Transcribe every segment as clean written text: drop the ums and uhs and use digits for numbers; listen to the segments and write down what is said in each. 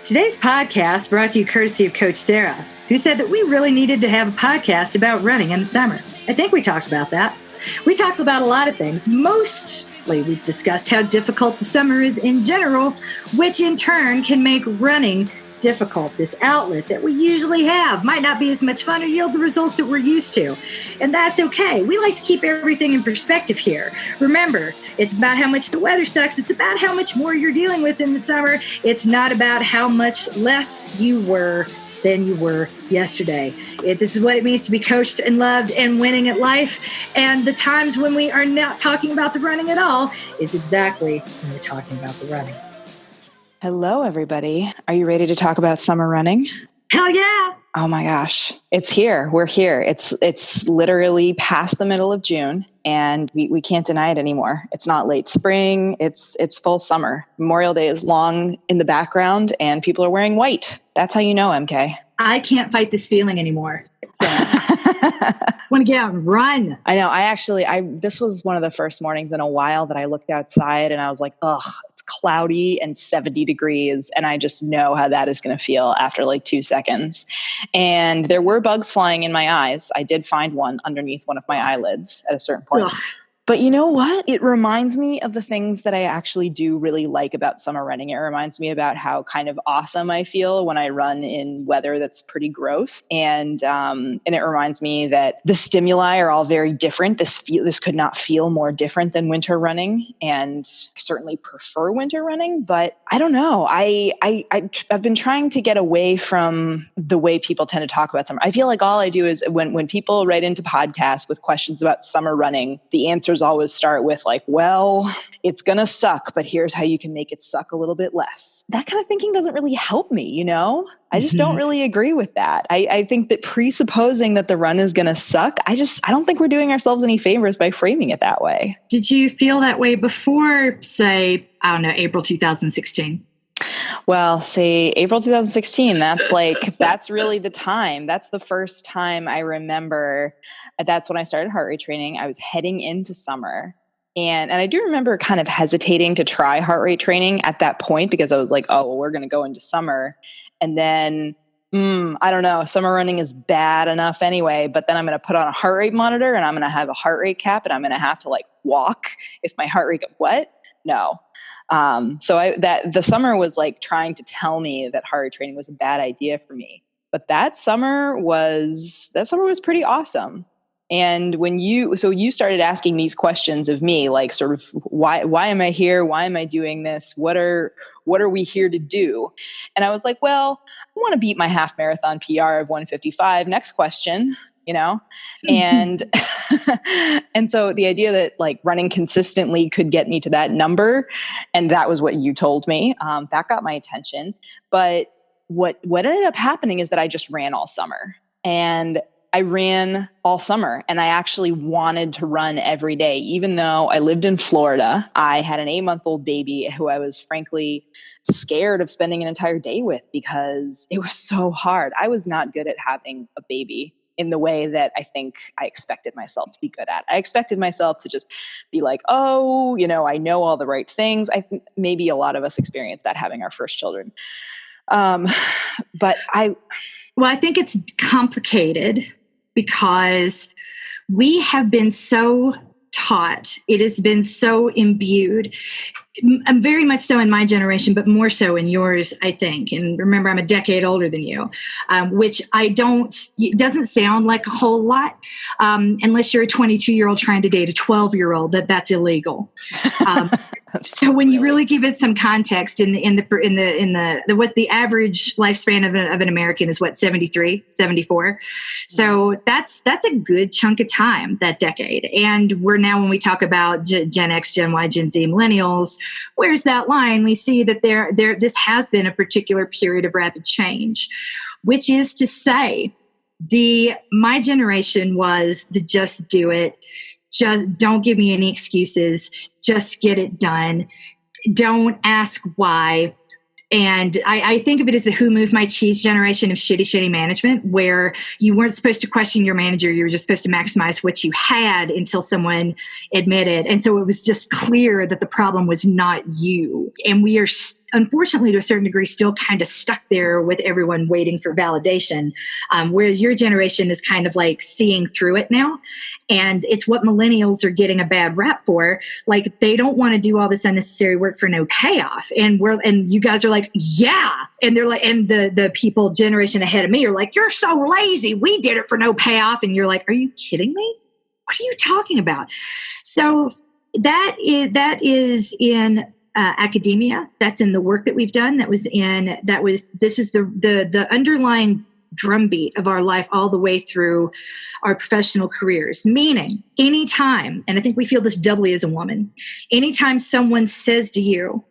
Today's podcast brought to you courtesy of Coach Sarah, who said that we really needed to have a podcast about running in the summer. I think we talked about that. We talked about a lot of things. Mostly we've discussed how difficult the summer is in general, which in turn can make running difficult. This outlet that we usually have might not be as much fun or yield the results that we're used to. And that's okay. We like to keep everything in perspective here. Remember, it's about how much the weather sucks. It's about how much more you're dealing with in the summer. It's not about how much less you were than you were yesterday. This is what it means to be coached and loved and winning at life. And the times when we are not talking about the running at all is exactly when we're talking about the running. Hello, everybody. Are you ready to talk about summer running? Hell yeah. Oh my gosh. It's here. We're here. It's literally past the middle of June and we can't deny it anymore. It's not late spring. It's full summer. Memorial Day is long in the background and people are wearing white. That's how you know, MK. I can't fight this feeling anymore. So I want to get out and run. I know. This was one of the first mornings in a while that I looked outside and I was like, ugh, it's cloudy and 70 degrees. And I just know how that is going to feel after like 2 seconds. And there were bugs flying in my eyes. I did find one underneath one of my eyelids at a certain point. Ugh. But you know what? It reminds me of the things that I actually do really like about summer running. It reminds me about how kind of awesome I feel when I run in weather that's pretty gross. And it reminds me that the stimuli are all very different. This could not feel more different than winter running, and I certainly prefer winter running. But I don't know. I've been trying to get away from the way people tend to talk about summer. I feel like all I do is when people write into podcasts with questions about summer running, the answers always start with like, well, it's going to suck, but here's how you can make it suck a little bit less. That kind of thinking doesn't really help me, you know? I just don't really agree with that. I think that presupposing that the run is going to suck, I don't think we're doing ourselves any favors by framing it that way. Did you feel that way before, say, I don't know, April 2016? Well, say April 2016, that's really the time. That's the first time I remember. That's when I started heart rate training. I was heading into summer. And I do remember kind of hesitating to try heart rate training at that point because I was like, oh, well, we're going to go into summer. And then, I don't know, summer running is bad enough anyway, but then I'm going to put on a heart rate monitor and I'm going to have a heart rate cap and I'm going to have to like walk if my heart rate, what? No. So the summer was like trying to tell me that heart rate training was a bad idea for me. But that summer was pretty awesome. And when you started asking these questions of me, like sort of why am I here? Why am I doing this? What are we here to do? And I was like, well, I want to beat my half marathon PR of 1:55. Next question, you know? And and so the idea that like running consistently could get me to that number, and that was what you told me, that got my attention. But what ended up happening is that I just ran all summer. And I ran all summer and I actually wanted to run every day. Even though I lived in Florida, I had an 8-month-old baby who I was frankly scared of spending an entire day with because it was so hard. I was not good at having a baby in the way that I think I expected myself to be good at. I expected myself to just be like, oh, you know, I know all the right things. I think maybe a lot of us experience that having our first children. Well, I think it's complicated because we have been so taught, it has been so imbued, very much so in my generation, but more so in yours, I think. And remember, I'm a decade older than you, which it doesn't sound like a whole lot, unless you're a 22-year-old trying to date a 12-year-old, that's illegal. So when you really give it some context what the average lifespan of an American is 73, 74. So that's a good chunk of time, that decade. And we're now, when we talk about Gen X, Gen Y, Gen Z, millennials, where's that line? We see that this has been a particular period of rapid change, which is to say my generation was the just do it. Just don't give me any excuses. Just get it done. Don't ask why. And I think of it as the who moved my cheese generation of shitty management, where you weren't supposed to question your manager. You were just supposed to maximize what you had until someone admitted. And so it was just clear that the problem was not you. And we are unfortunately, to a certain degree, still kind of stuck there with everyone waiting for validation, where your generation is kind of like seeing through it now. And it's what millennials are getting a bad rap for. Like, they don't want to do all this unnecessary work for no payoff. And you guys are like, yeah. And they're like, and the people generation ahead of me are like, you're so lazy. We did it for no payoff. And you're like, are you kidding me? What are you talking about? So that is in academia. That's in the work that we've done. This was the underlying drumbeat of our life all the way through our professional careers. Meaning, anytime, and I think we feel this doubly as a woman, anytime someone says to you,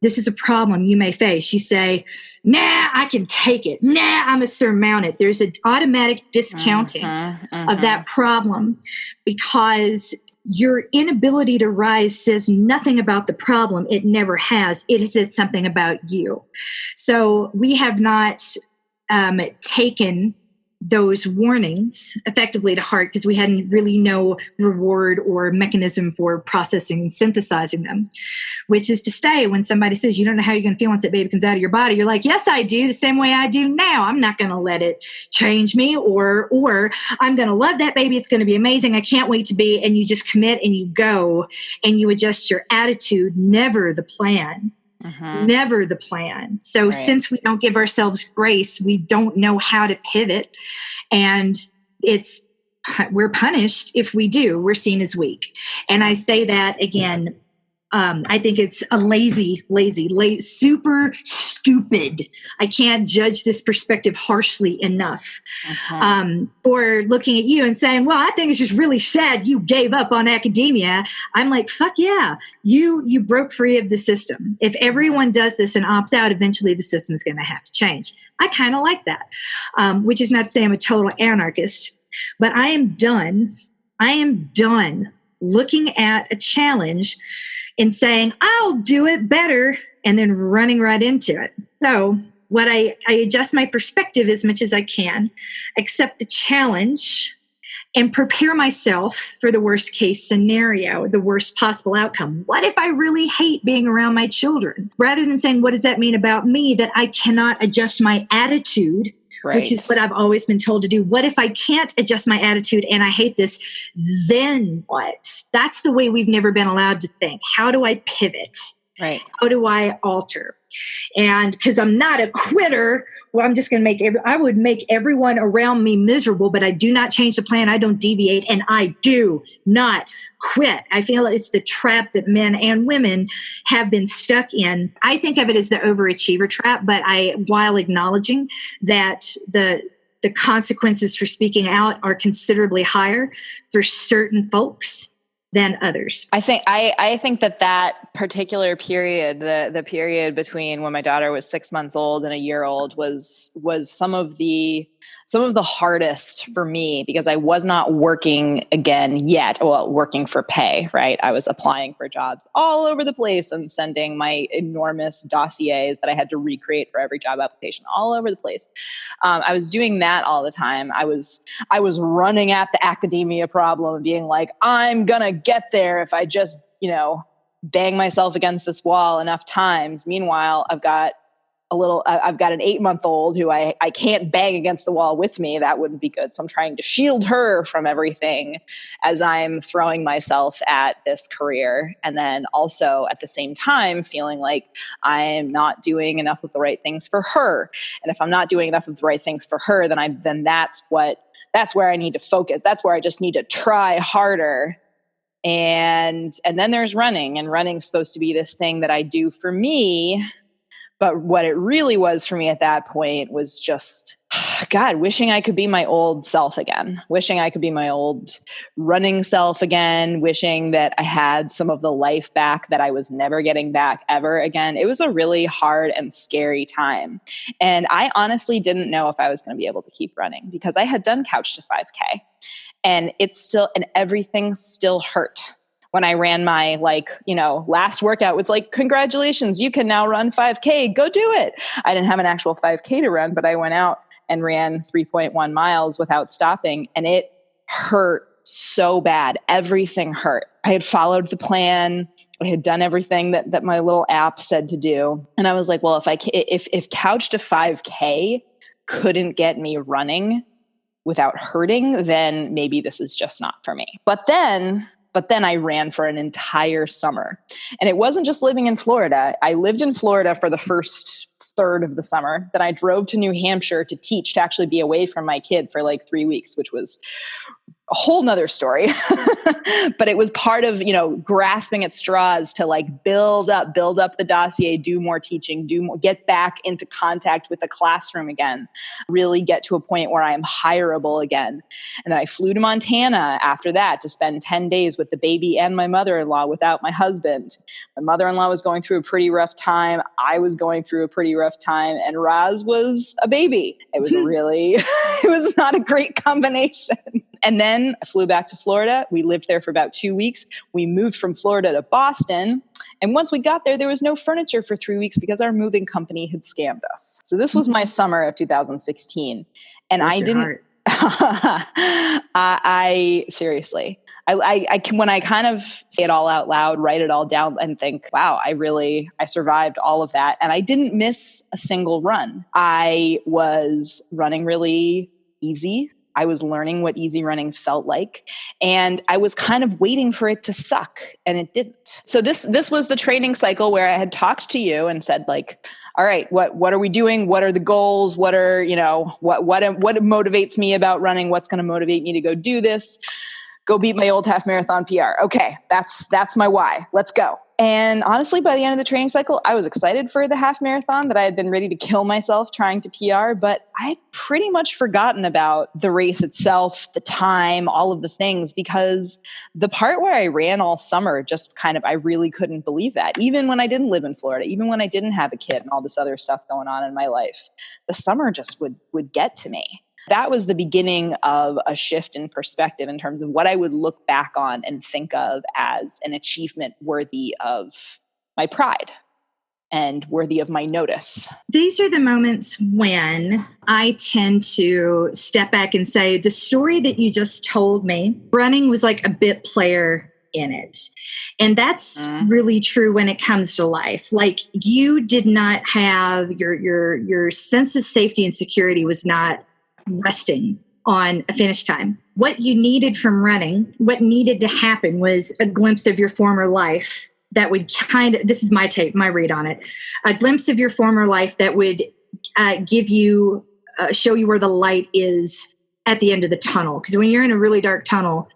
this is a problem you may face, you say, nah, I can take it. Nah, I'm going to surmount it. There's an automatic discounting of that problem, because your inability to rise says nothing about the problem. It never has. It says something about you. So we have not taken those warnings effectively to heart, because we hadn't really no reward or mechanism for processing and synthesizing them, which is to say, when somebody says, you don't know how you're going to feel once that baby comes out of your body, you're like, yes, I do, the same way I do now. I'm not going to let it change me, or I'm going to love that baby. It's going to be amazing. I can't wait to be. And you just commit and you go and you adjust your attitude, never the plan. Never the plan. So since we don't give ourselves grace, we don't know how to pivot, and we're punished if we do. We're seen as weak. And I say that again, I think it's a lazy, super stupid. I can't judge this perspective harshly enough. Or looking at you and saying, well, I think it's just really sad you gave up on academia. I'm like, fuck yeah. You broke free of the system. If everyone does this and opts out, eventually the system is going to have to change. I kind of like that, which is not to say I'm a total anarchist, but I am done looking at a challenge and saying, I'll do it better, and then running right into it. So what I adjust my perspective as much as I can, accept the challenge, and prepare myself for the worst case scenario, the worst possible outcome. What if I really hate being around my children? Rather than saying, what does that mean about me, that I cannot adjust my attitude, which is what I've always been told to do. What if I can't adjust my attitude and I hate this? Then what? That's the way we've never been allowed to think. How do I pivot? Right. How do I alter? And because I'm not a quitter, well, I'm just going to I would make everyone around me miserable, but I do not change the plan. I don't deviate, and I do not quit. I feel it's the trap that men and women have been stuck in. I think of it as the overachiever trap, but while acknowledging that the consequences for speaking out are considerably higher for certain folks than others. I think that particular period, the period between when my daughter was 6 months old and a year old, was some of the hardest for me, because I was not working again yet. Well, working for pay, right? I was applying for jobs all over the place and sending my enormous dossiers that I had to recreate for every job application all over the place. I was doing that all the time. I was running at the academia problem and being like, I'm gonna get there if I just, bang myself against this wall enough times. Meanwhile, I've got an 8-month-old who I can't bang against the wall with me. That wouldn't be good. So I'm trying to shield her from everything as I'm throwing myself at this career. And then also at the same time, feeling like I'm not doing enough of the right things for her. And if I'm not doing enough of the right things for her, then that's where I need to focus. That's where I just need to try harder. And then there's running, and running's supposed to be this thing that I do for me. But what it really was for me at that point was just, God, wishing I could be my old self again, wishing I could be my old running self again, wishing that I had some of the life back that I was never getting back ever again. It was a really hard and scary time. And I honestly didn't know if I was going to be able to keep running, because I had done Couch to 5K, and everything still hurt. When I ran my last workout, was like, congratulations, you can now run 5K, go do it. I didn't have an actual 5K to run, but I went out and ran 3.1 miles without stopping, and it hurt so bad. Everything hurt. I had followed the plan. I had done everything that my little app said to do. And I was like, well, if Couch to 5K couldn't get me running without hurting, then maybe this is just not for me. But then I ran for an entire summer. And it wasn't just living in Florida. I lived in Florida for the first third of the summer. Then I drove to New Hampshire to teach, to actually be away from my kid for like 3 weeks, which was a whole nother story. But it was part of, grasping at straws to like build up the dossier, do more teaching, get back into contact with the classroom again, really get to a point where I am hireable again. And then I flew to Montana after that to spend 10 days with the baby and my mother-in-law without my husband. My mother-in-law was going through a pretty rough time. I was going through a pretty rough time, and Roz was a baby. It was it was not a great combination. And then I flew back to Florida. We lived there for about 2 weeks. We moved from Florida to Boston. And once we got there was no furniture for 3 weeks because our moving company had scammed us. So this was my summer of 2016. And I didn't, I seriously, I can, when I kind of say it all out loud, write it all down and think, wow, I survived all of that. And I didn't miss a single run. I was running really easy. I was learning what easy running felt like, and I was kind of waiting for it to suck, and it didn't. So this was the training cycle where I had talked to you and said, like, all right, what are we doing? What are the goals? What are, what motivates me about running? What's going to motivate me to go do this? Go beat my old half marathon PR. Okay, that's my why. Let's go. And honestly, by the end of the training cycle, I was excited for the half marathon, that I had been ready to kill myself trying to PR, but I had pretty much forgotten about the race itself, the time, all of the things, because the part where I ran all summer, just kind of, I really couldn't believe that. Even when I didn't live in Florida, even when I didn't have a kid and all this other stuff going on in my life, the summer just would get to me. That was the beginning of a shift in perspective in terms of what I would look back on and think of as an achievement worthy of my pride and worthy of my notice. These are the moments when I tend to step back and say, the story that you just told me, running was like a bit player in it. And that's really true when it comes to life. Like, you did not have your sense of safety and security was not resting on a finish time. What you needed from running, what needed to happen, was a glimpse of your former life that would this is my take, my read on it, a glimpse of your former life that would give you, show you where the light is at the end of the tunnel. Because when you're in a really dark tunnel,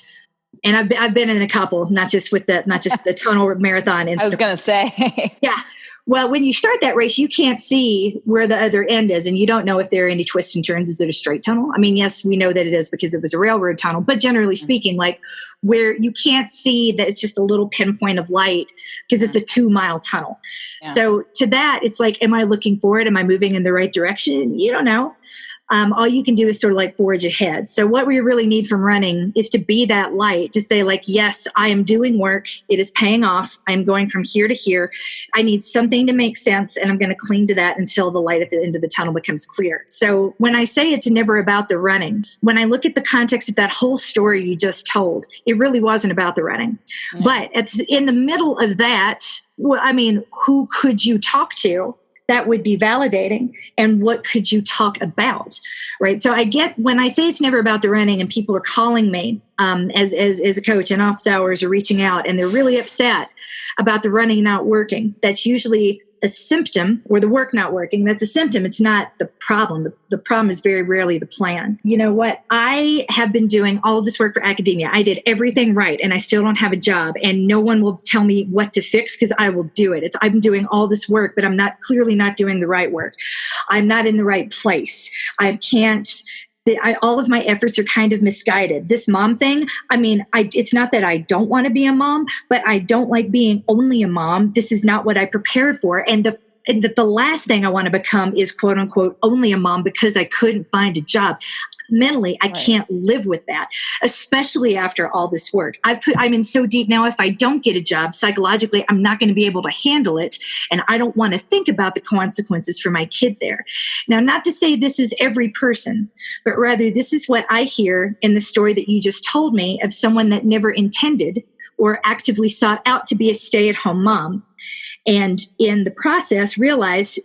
and I've been in a couple, not just the tunnel marathon. I was going to say. Yeah. Well, when you start that race, you can't see where the other end is, and you don't know if there are any twists and turns. Is it a straight tunnel? I mean, yes, we know that it is because it was a railroad tunnel, but generally speaking, like, where you can't see that it's just a little pinpoint of light because it's a 2-mile tunnel. Yeah. So to that, it's like, am I looking forward? Am I moving in the right direction? You don't know. All you can do is sort of like forge ahead. So what we really need from running is to be that light, to say, like, yes, I am doing work. It is paying off. I'm going from here to here. I need something to make sense, and I'm going to cling to that until the light at the end of the tunnel becomes clear. So when I say it's never about the running, when I look at the context of that whole story you just told, it really wasn't about the running. Mm-hmm. But in the middle of that, well, I mean, who could you talk to that would be validating, and what could you talk about, right? So I get, when I say it's never about the running and people are calling me as a coach in office hours or reaching out, and they're really upset about the running not working, that's usually a symptom, or the work not working. That's a symptom. It's not the problem. The problem is very rarely the plan. You know what? I have been doing all of this work for academia. I did everything right, and I still don't have a job, and no one will tell me what to fix because I will do it. I'm doing all this work, but I'm clearly not doing the right work. I'm not in the right place. I can't. All of my efforts are kind of misguided. This mom thing, I mean, it's not that I don't want to be a mom, but I don't like being only a mom. This is not what I prepared for. And the last thing I want to become is, quote unquote, only a mom because I couldn't find a job. Mentally, I can't live with that, especially after all this work. I'm in so deep now. If I don't get a job, psychologically, I'm not going to be able to handle it. And I don't want to think about the consequences for my kid there. Now, not to say this is every person, but rather this is what I hear in the story that you just told me of someone that never intended or actively sought out to be a stay-at-home mom. And in the process, realized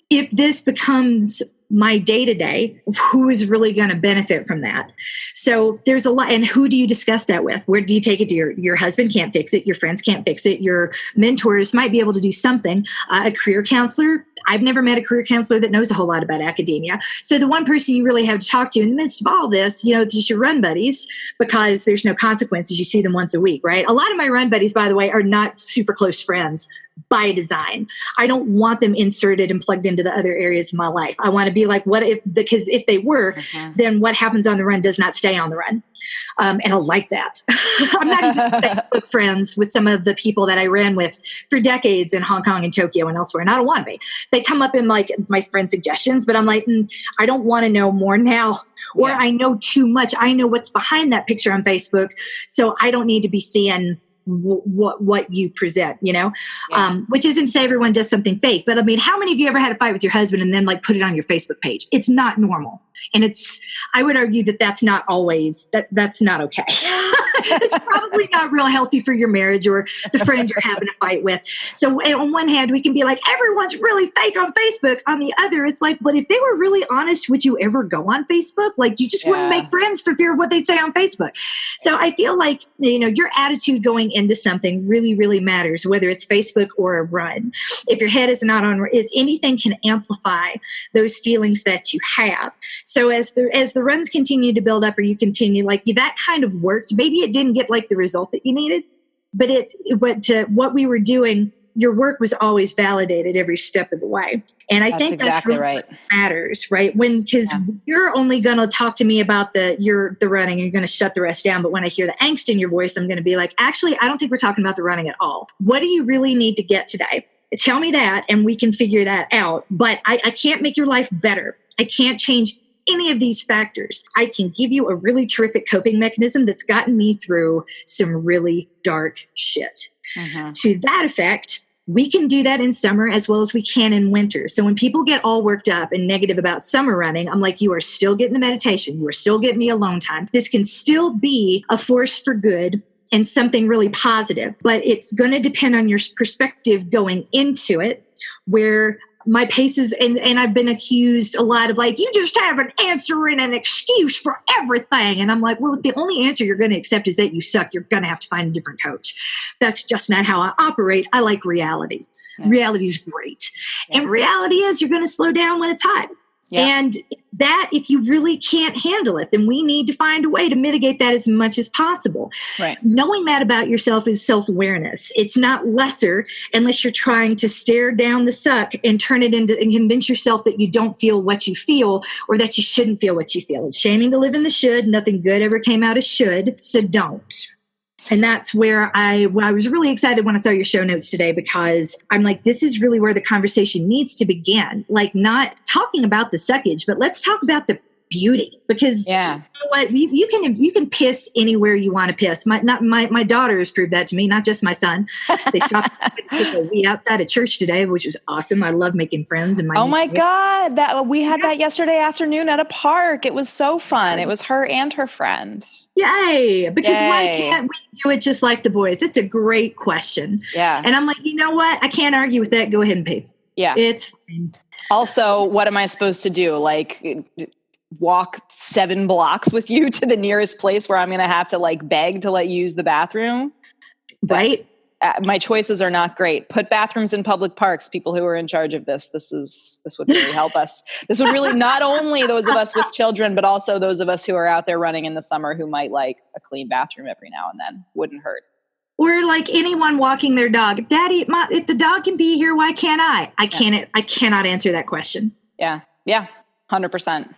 if this becomes my day-to-day, who is really going to benefit from that? So there's a lot. And who do you discuss that with? Where do you take it to? Your husband can't fix it. Your friends can't fix it. Your mentors might be able to do something. A career counselor. I've never met a career counselor that knows a whole lot about academia. So the one person you really have to talk to in the midst of all this, it's just your run buddies, because there's no consequences. You see them once a week, right? A lot of my run buddies, by the way, are not super close friends by design. I don't want them inserted and plugged into the other areas of my life. I want to be like, because if they were, then what happens on the run does not stay on the run. And I like that. I'm not even Facebook friends with some of the people that I ran with for decades in Hong Kong and Tokyo and elsewhere. And I don't want to be. They come up in like my friend suggestions, but I'm like, I don't want to know more now. Or I know too much. I know what's behind that picture on Facebook. So I don't need to be seeing what you present, which isn't to say everyone does something fake, but I mean, how many of you ever had a fight with your husband and then like put it on your Facebook page? It's not normal. And I would argue that that's not always, that's not okay. It's probably not real healthy for your marriage or the friend you're having a fight with. So on one hand, we can be like, everyone's really fake on Facebook. On the other, it's like, but if they were really honest, would you ever go on Facebook? Like you just wouldn't make friends for fear of what they'd say on Facebook. So I feel like, your attitude going into something really, really matters, whether it's Facebook or a run. If your head is not on, if anything can amplify those feelings that you have. So as the runs continue to build up, or you continue like that kind of worked, maybe it didn't get like the result that you needed, but what we were doing, your work was always validated every step of the way. And I think that's really right. What matters, right? Because you're only going to talk to me about the running, and you're going to shut the rest down. But when I hear the angst in your voice, I'm going to be like, actually, I don't think we're talking about the running at all. What do you really need to get today? Tell me that, and we can figure that out. But I can't make your life better. I can't change any of these factors. I can give you a really terrific coping mechanism that's gotten me through some really dark shit. To that effect, we can do that in summer as well as we can in winter. So when people get all worked up and negative about summer running, I'm like, you are still getting the meditation. You are still getting the alone time. This can still be a force for good and something really positive, but it's going to depend on your perspective going into it, where my paces, and I've been accused a lot of like, you just have an answer and an excuse for everything. And I'm like, well, if the only answer you're going to accept is that you suck, you're going to have to find a different coach. That's just not how I operate. I like reality. Reality is great. And reality is you're going to slow down when it's hot. And that, if you really can't handle it, then we need to find a way to mitigate that as much as possible. Right. Knowing that about yourself is self-awareness. It's not lesser unless you're trying to stare down the suck and turn it into and convince yourself that you don't feel what you feel, or that you shouldn't feel what you feel. It's shaming to live in the should. Nothing good ever came out of should. So don't. And that's where I was really excited when I saw your show notes today, because I'm like, this is really where the conversation needs to begin. Like, not talking about the suckage, but let's talk about the beauty. Because you know what, you can piss anywhere you want to piss. My daughter has proved that to me, not just my son. They stopped outside of church today, which was awesome. I love making friends. And my God, we had that yesterday afternoon at a park. It was so fun. It was her and her friend. Yay! Because why can't we do it just like the boys? It's a great question. Yeah. And I'm like, you know what? I can't argue with that. Go ahead and pee. Yeah. It's fine. Also, what am I supposed to do? Like, walk 7 blocks with you to the nearest place where I'm going to have to like beg to let you use the bathroom? Right. My choices are not great. Put bathrooms in public parks. People who are in charge of this would really help us. This would really, not only those of us with children, but also those of us who are out there running in the summer who might like a clean bathroom every now and then. Wouldn't hurt. Or like anyone walking their dog. If the dog can be here, why can't I? I cannot answer that question. Yeah. 100%.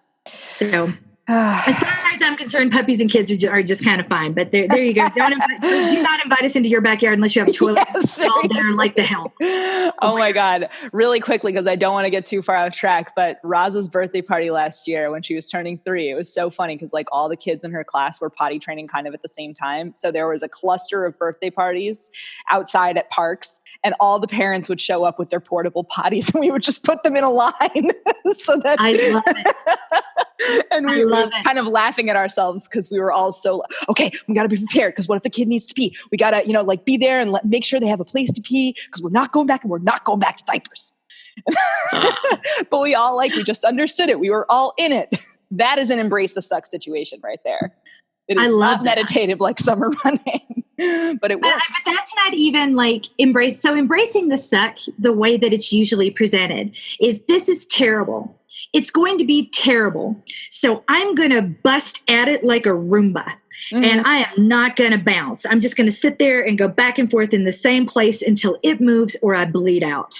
So, as far as I'm concerned, puppies and kids are just kind of fine. But there you go. Do not invite us into your backyard unless you have a toilet all there like the hell. Oh my God. Really quickly, because I don't want to get too far off track, but Roz's birthday party last year when she was turning 3, it was so funny because like all the kids in her class were potty training kind of at the same time. So there was a cluster of birthday parties outside at parks, and all the parents would show up with their portable potties, and we would just put them in a line. So that I love it. And we were kind of laughing at ourselves because we were all so, okay, we got to be prepared because what if the kid needs to pee? We got to, like be there and make sure they have a place to pee because we're not going back to diapers. But we all we just understood it. We were all in it. That is an embrace the suck situation right there. It is not meditative like summer running, but it works. But that's not even embrace. So embracing the suck, the way that it's usually presented is this is terrible. It's going to be terrible. So I'm going to bust at it like a Roomba. Mm-hmm. And I am not going to bounce. I'm just going to sit there and go back and forth in the same place until it moves or I bleed out.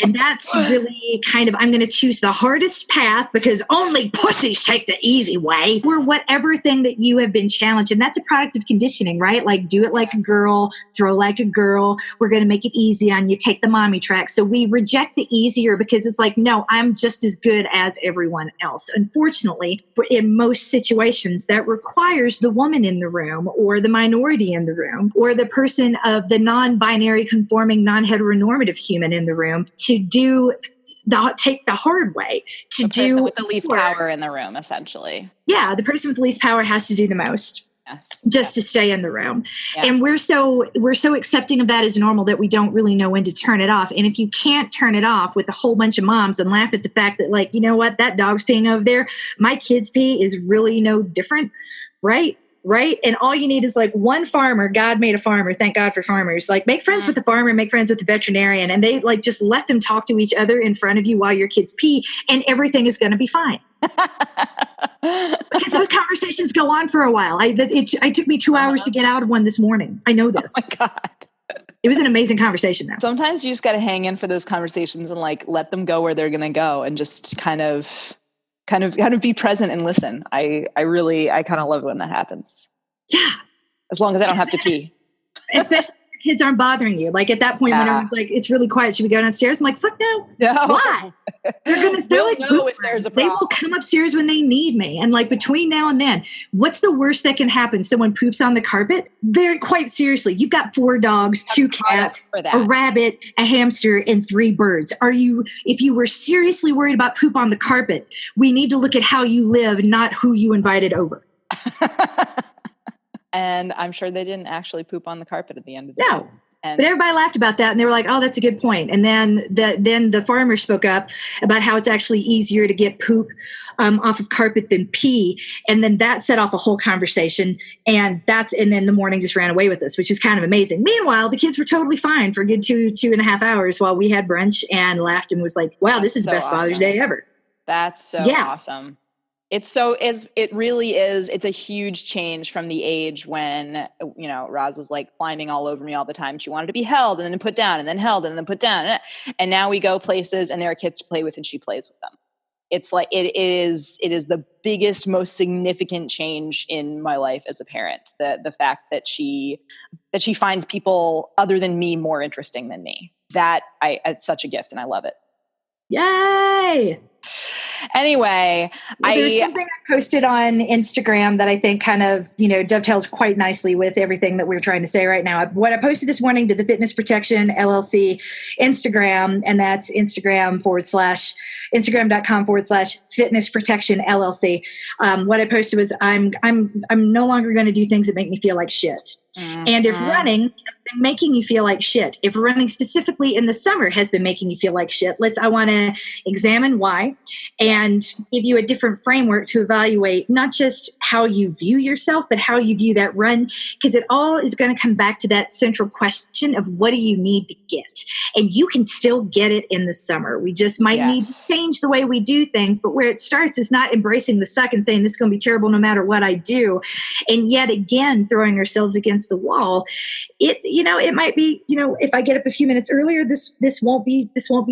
And that's really I'm going to choose the hardest path because only pussies take the easy way, or whatever thing that you have been challenged. And that's a product of conditioning, right? Do it like a girl, throw like a girl. We're going to make it easy on you. Take the mommy track. So we reject the easier because it's no, I'm just as good as everyone else. Unfortunately, in most situations, that requires the woman in the room or the minority in the room or the person of the non-binary conforming non-heteronormative human in the room to take the hard way the person with the least power in the room, essentially. Yeah, the person with the least power has to do the most. Yes. Just to stay in the room. Yeah. And we're so accepting of that as normal that we don't really know when to turn it off. And if you can't turn it off with a whole bunch of moms and laugh at the fact that you know what, that dog's peeing over there, my kid's pee is really no different, right? Right. And all you need is one farmer. God made a farmer. Thank God for farmers. Make friends with the farmer, make friends with the veterinarian. And they just let them talk to each other in front of you while your kids pee and everything is going to be fine. Because those conversations go on for a while. It took me 2 hours to get out of one this morning. I know this. Oh my God. It was an amazing conversation though. Sometimes you just got to hang in for those conversations and let them go where they're going to go and just kind of be present and listen. I kind of love when that happens. Yeah. As long as I don't have to pee. Especially if your kids aren't bothering you. At that point, when everyone's it's really quiet, should we go downstairs? I'm fuck no. No. Why? They're know if there's a problem. They will come upstairs when they need me. And between now and then, what's the worst that can happen? Someone poops on the carpet? Very quite seriously, you've got 4 dogs, 2 cats, a rabbit, a hamster, and 3 birds. If you were seriously worried about poop on the carpet, we need to look at how you live, not who you invited over. And I'm sure they didn't actually poop on the carpet at the end of the day. But everybody laughed about that, and they were oh, that's a good point. And then the farmer spoke up about how it's actually easier to get poop off of carpet than pee, and then that set off a whole conversation. And then the morning just ran away with us, which was kind of amazing. Meanwhile, the kids were totally fine for a good 2.5 hours while we had brunch and laughed and was wow, this is the best Father's Day ever. That's so awesome. It really is. It's a huge change from the age when, Roz was climbing all over me all the time. She wanted to be held and then put down and then held and then put down. And now we go places and there are kids to play with and she plays with them. It's it is the biggest, most significant change in my life as a parent. The fact that she finds people other than me more interesting than me. It's such a gift and I love it. Yay! Anyway, there's something I posted on Instagram that I think kind of, dovetails quite nicely with everything that we're trying to say right now. What I posted this morning to the Fitness Protection LLC Instagram, and that's Instagram.com/Fitness Protection LLC. What I posted was I'm no longer going to do things that make me feel like shit. Mm-hmm. And if running has been making you feel like shit, if running specifically in the summer has been making you feel like shit, I want to examine why and give you a different framework to evaluate not just how you view yourself, but how you view that run, because it all is going to come back to that central question of what do you need to get? And you can still get it in the summer. We just might need to change the way we do things, but where it starts is not embracing the suck and saying this is going to be terrible no matter what I do. And yet again, throwing ourselves against the wall. It might be, if I get up a few minutes earlier, this won't be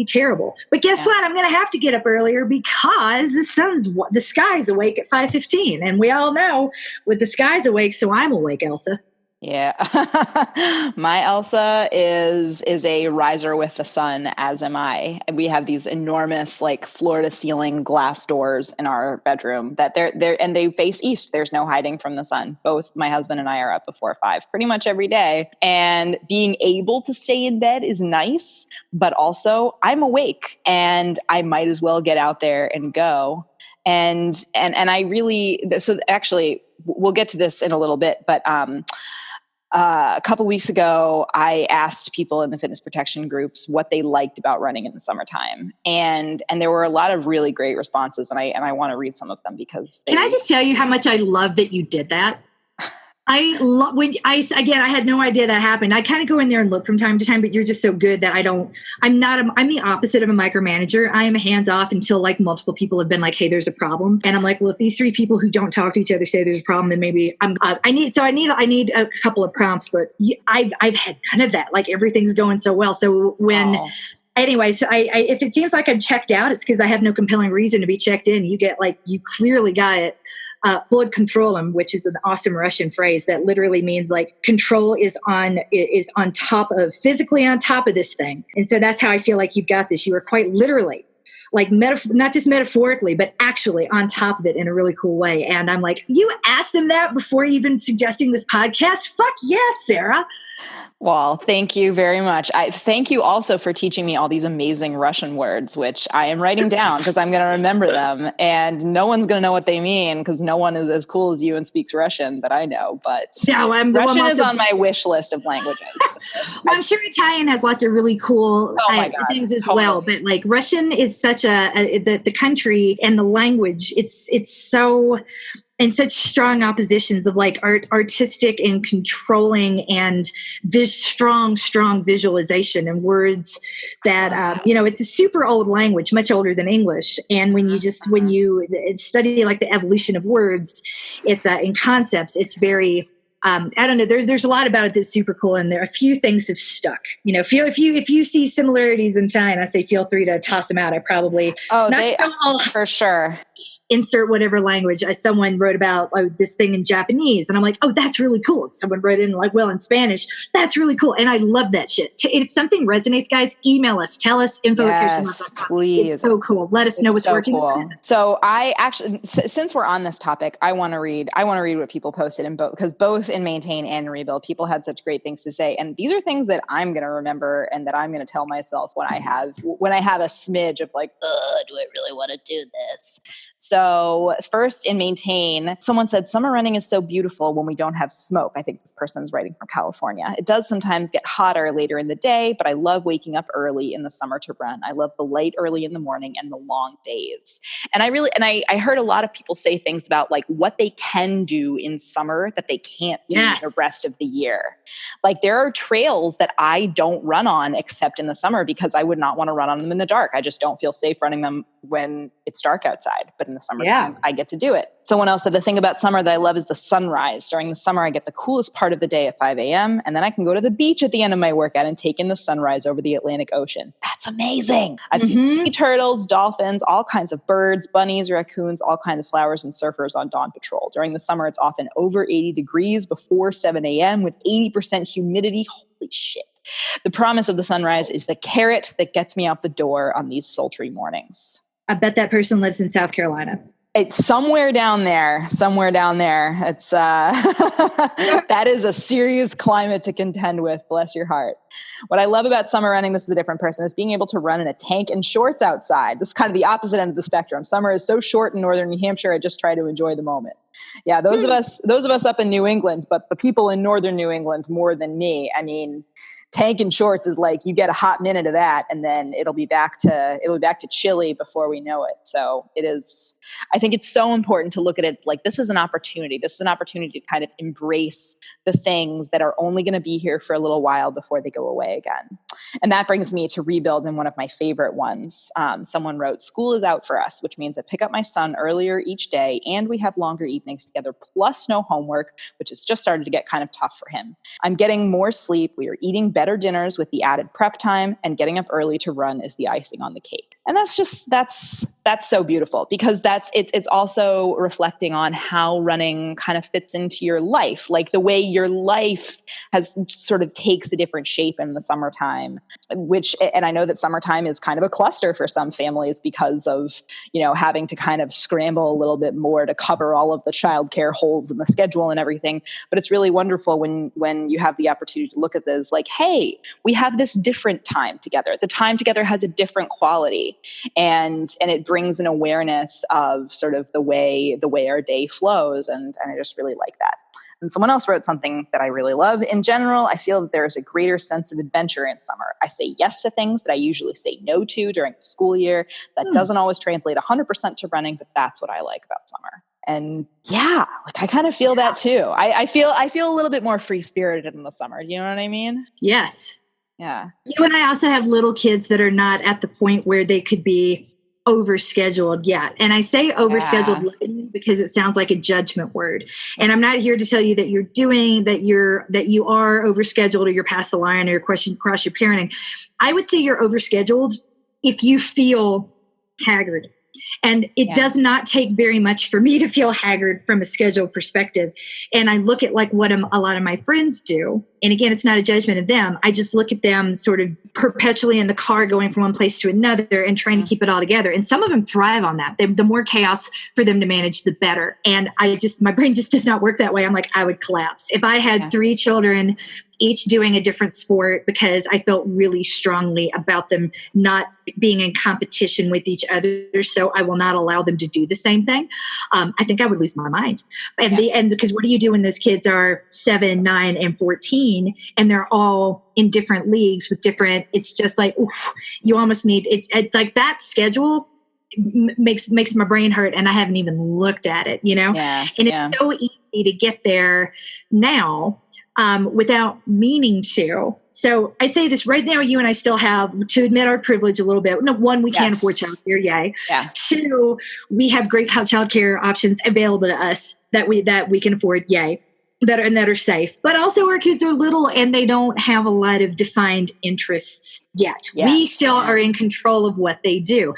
terrible. But guess what? I'm going to have to get up earlier because the sky's awake at 5:15, and we all know with the sky's awake, so I'm awake, Elsa. Yeah. My Elsa is a riser with the sun, as am I. We have these enormous, floor to ceiling glass doors in our bedroom that and they face east. There's no hiding from the sun. Both my husband and I are up before 5 pretty much every day. And being able to stay in bed is nice, but also I'm awake and I might as well get out there and go. And I really, so actually we'll get to this in a little bit, but a couple weeks ago, I asked people in the fitness protection groups what they liked about running in the summertime, and there were a lot of really great responses, and I want to read some of them because Can I just tell you how much I love that you did that? I love when I had no idea that happened. I kind of go in there and look from time to time, but you're just so good that I'm the opposite of a micromanager. I am hands off until like multiple people have been like, hey, there's a problem. And I'm like, well, if these three people who don't talk to each other say there's a problem, then maybe I need a couple of prompts, but I've had none of that. Like everything's going so well. So when, anyway, so I if it seems like I'm checked out, it's because I have no compelling reason to be checked in. You clearly got it. Blood controlem, which is an awesome Russian phrase that literally means like control is physically on top of this thing. And so that's how I feel like you've got this. You are quite literally, like not just metaphorically, but actually on top of it in a really cool way. And I'm like, you asked them that before even suggesting this podcast? Fuck yes, Sarah. Well, thank you very much. I thank you also for teaching me all these amazing Russian words, which I am writing down because I'm going to remember them. And no one's going to know what they mean because no one is as cool as you and speaks Russian that I know. But Russian is on my wish list of languages. Well, I'm sure Italian has lots of really cool things as well. But like Russian is such the country and the language. It's so in such strong oppositions of like artistic and controlling and this strong visualization and words that, it's a super old language, much older than English. And when you study like the evolution of words, it's in concepts, it's very, I don't know. There's a lot about it that's super cool, and there are a few things have stuck. If you see similarities in China, I say feel free to toss them out. I probably for sure. Insert whatever language. Someone wrote about this thing in Japanese, and I'm like, oh, that's really cool. Someone wrote in in Spanish. That's really cool, and I love that shit. If something resonates, guys, email us. Tell us Yes, please. It's so cool. Let us know what's working. Cool. So I actually, since we're on this topic, I want to read what people posted in because both in Maintain and Rebuild, people had such great things to say, and these are things that I'm going to remember and that I'm going to tell myself when I have a smidge of like, do I really want to do this? So first in Maintain, someone said, summer running is so beautiful when we don't have smoke. I think this person's writing from California. It does sometimes get hotter later in the day, but I love waking up early in the summer to run. I love the light early in the morning and the long days. And I heard a lot of people say things about like what they can do in summer that they can't do the rest of the year. Like there are trails that I don't run on except in the summer because I would not want to run on them in the dark. I just don't feel safe running them when it's dark outside. But in the summertime, I get to do it. Someone else said the thing about summer that I love is the sunrise. During the summer, I get the coolest part of the day at 5 a.m. And then I can go to the beach at the end of my workout and take in the sunrise over the Atlantic Ocean. That's amazing. I've seen sea turtles, dolphins, all kinds of birds, bunnies, raccoons, all kinds of flowers and surfers on dawn patrol. During the summer, it's often over 80 degrees before 7 a.m. with 80% humidity. Holy shit. The promise of the sunrise is the carrot that gets me out the door on these sultry mornings. I bet that person lives in South Carolina. It's somewhere down there. It's that is a serious climate to contend with. Bless your heart. What I love about summer running, this is a different person, is being able to run in a tank and shorts outside. This is kind of the opposite end of the spectrum. Summer is so short in northern New Hampshire. I just try to enjoy the moment. Yeah. Those of us up in New England, but the people in northern New England more than me. I mean, tank and shorts is like you get a hot minute of that and then it'll be back to chilly before we know it. So I think it's so important to look at it like this is an opportunity. This is an opportunity to kind of embrace the things that are only going to be here for a little while before they go away again. And that brings me to Rebuild and one of my favorite ones. Someone wrote, school is out for us, which means I pick up my son earlier each day and we have longer evenings together plus no homework, which has just started to get kind of tough for him. I'm getting more sleep. We are eating better dinners with the added prep time, and getting up early to run is the icing on the cake. And that's so beautiful because it's also reflecting on how running kind of fits into your life, like the way your life has sort of takes a different shape in the summertime, and I know that summertime is kind of a cluster for some families because of, having to kind of scramble a little bit more to cover all of the childcare holes in the schedule and everything. But it's really wonderful when you have the opportunity to look at this like, hey, we have this different time together. The time together has a different quality. body. And it brings an awareness of sort of the way our day flows. And I just really like that. And someone else wrote something that I really love. In general, I feel that there is a greater sense of adventure in summer. I say yes to things that I usually say no to during the school year. That doesn't always translate 100% to running, but that's what I like about summer. And yeah, like I kind of feel that too. I feel a little bit more free-spirited in the summer. You know what I mean? Yes. Yeah. You and I also have little kids that are not at the point where they could be overscheduled yet. And I say overscheduled because it sounds like a judgment word. And I'm not here to tell you that you are overscheduled or you're past the line or you're cross your parenting. I would say you're overscheduled if you feel haggard. And it does not take very much for me to feel haggard from a schedule perspective. And I look at like what a lot of my friends do. And again, it's not a judgment of them. I just look at them sort of perpetually in the car going from one place to another and trying to keep it all together. And some of them thrive on that. The more chaos for them to manage, the better. And my brain just does not work that way. I'm like, I would collapse. If I had 3 children, each doing a different sport because I felt really strongly about them not being in competition with each other. So I will not allow them to do the same thing. I think I would lose my mind. And because what do you do when those kids are 7, 9, and 14 and they're all in different leagues with different, it's just like, oof, you almost need it like that schedule makes my brain hurt. And I haven't even looked at it, you know? Yeah, and it's so easy to get there now. Without meaning to. So I say this right now, you and I still have to admit our privilege a little bit. No, 1, we can't afford childcare. Yay. Yeah. 2, we have great childcare options available to us that we can afford. Yay. That are safe. But also our kids are little and they don't have a lot of defined interests yet. We still are in control of what they do.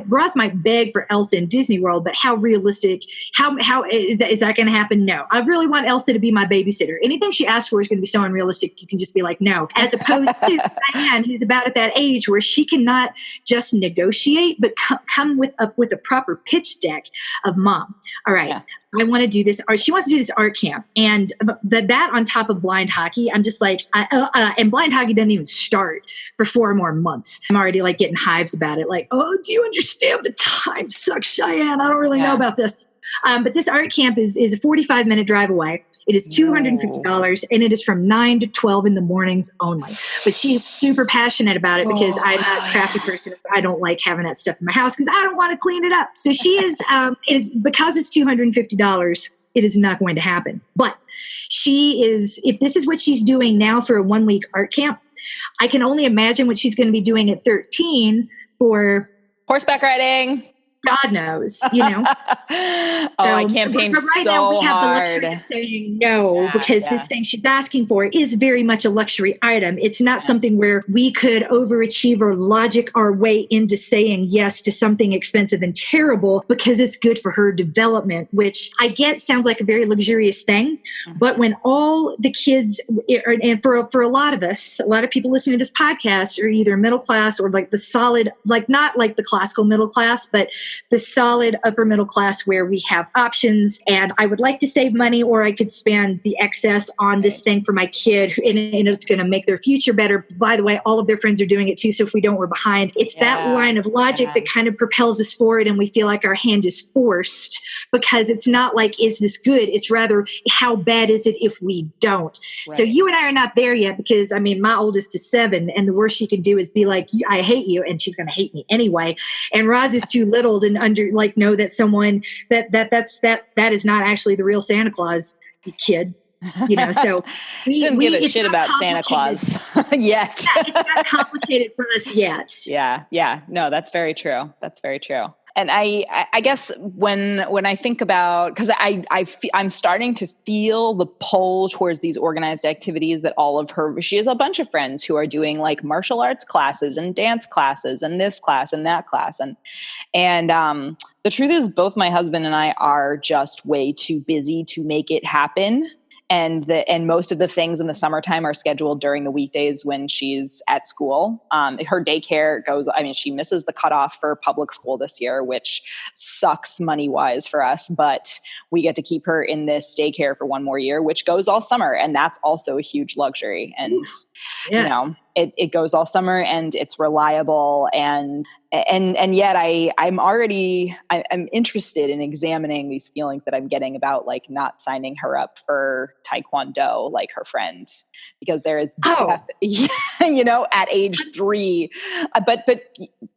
Ross might beg for Elsa in Disney World, but how realistic, how is that going to happen? No. I really want Elsa to be my babysitter. Anything she asks for is going to be so unrealistic. You can just be like, no, as opposed to Diane, who's about at that age where she cannot just negotiate, but come with a proper pitch deck of mom. All right. Yeah. I want to do this, or she wants to do this art camp, and that on top of blind hockey, I'm just like, and blind hockey doesn't even start for 4 more months. I'm already like getting hives about it. Like, oh, do you understand the time sucks, Cheyenne? I don't really know about this. But this art camp is a 45-minute drive away. It is $250, and it is from 9 to 12 in the mornings only. But she is super passionate about it because I'm not a crafty person. I don't like having that stuff in my house because I don't want to clean it up. So she is, because it's $250, it is not going to happen. But she is, if this is what she's doing now for a 1-week art camp, I can only imagine what she's going to be doing at 13 for horseback riding. God knows, you know. I campaigned but right so now we have hard. the luxury of saying no because this thing she's asking for is very much a luxury item. It's not something where we could overachieve or logic our way into saying yes to something expensive and terrible because it's good for her development, which I get sounds like a very luxurious thing. But when all the kids, and for a lot of us, a lot of people listening to this podcast are either middle class or like the solid, like not like the classical middle class, but the solid upper middle class where we have options and I would like to save money or I could spend the excess on this thing for my kid and it's going to make their future better. By the way, all of their friends are doing it too. So if we don't, we're behind. It's that line of logic that kind of propels us forward and we feel like our hand is forced because it's not like, is this good? It's rather, how bad is it if we don't? Right. So you and I are not there yet because I mean, my oldest is 7 and the worst she can do is be like, I hate you. And she's going to hate me anyway. And Roz is too little and know that someone that is not actually the real Santa Claus kid, you know. So we didn't give a shit about Santa Claus yet. It's not complicated for us yet. Yeah. No, that's very true. And I guess when I think about, because I'm starting to feel the pull towards these organized activities that she has a bunch of friends who are doing like martial arts classes and dance classes and this class and that class. And the truth is both my husband and I are just way too busy to make it happen. And most of the things in the summertime are scheduled during the weekdays when she's at school. Her daycare she misses the cutoff for public school this year, which sucks money-wise for us, but we get to keep her in this daycare for 1 more year, which goes all summer. And that's also a huge luxury. And, you know, it goes all summer and it's reliable. And yet I'm interested in examining these feelings that I'm getting about like not signing her up for Taekwondo, like her friend, because there is at age 3, but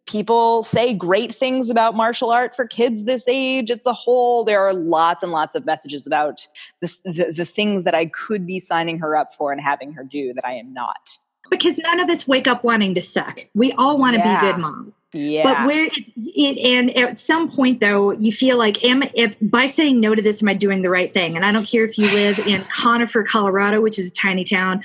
people say great things about martial art for kids this age. It's a whole, there are lots and lots of messages about the things that I could be signing her up for and having her do that I am not. Because none of us wake up wanting to suck. We all want to be good moms. Yeah. But where and at some point though, you feel like, if by saying no to this, am I doing the right thing? And I don't care if you live in Conifer, Colorado, which is a tiny town.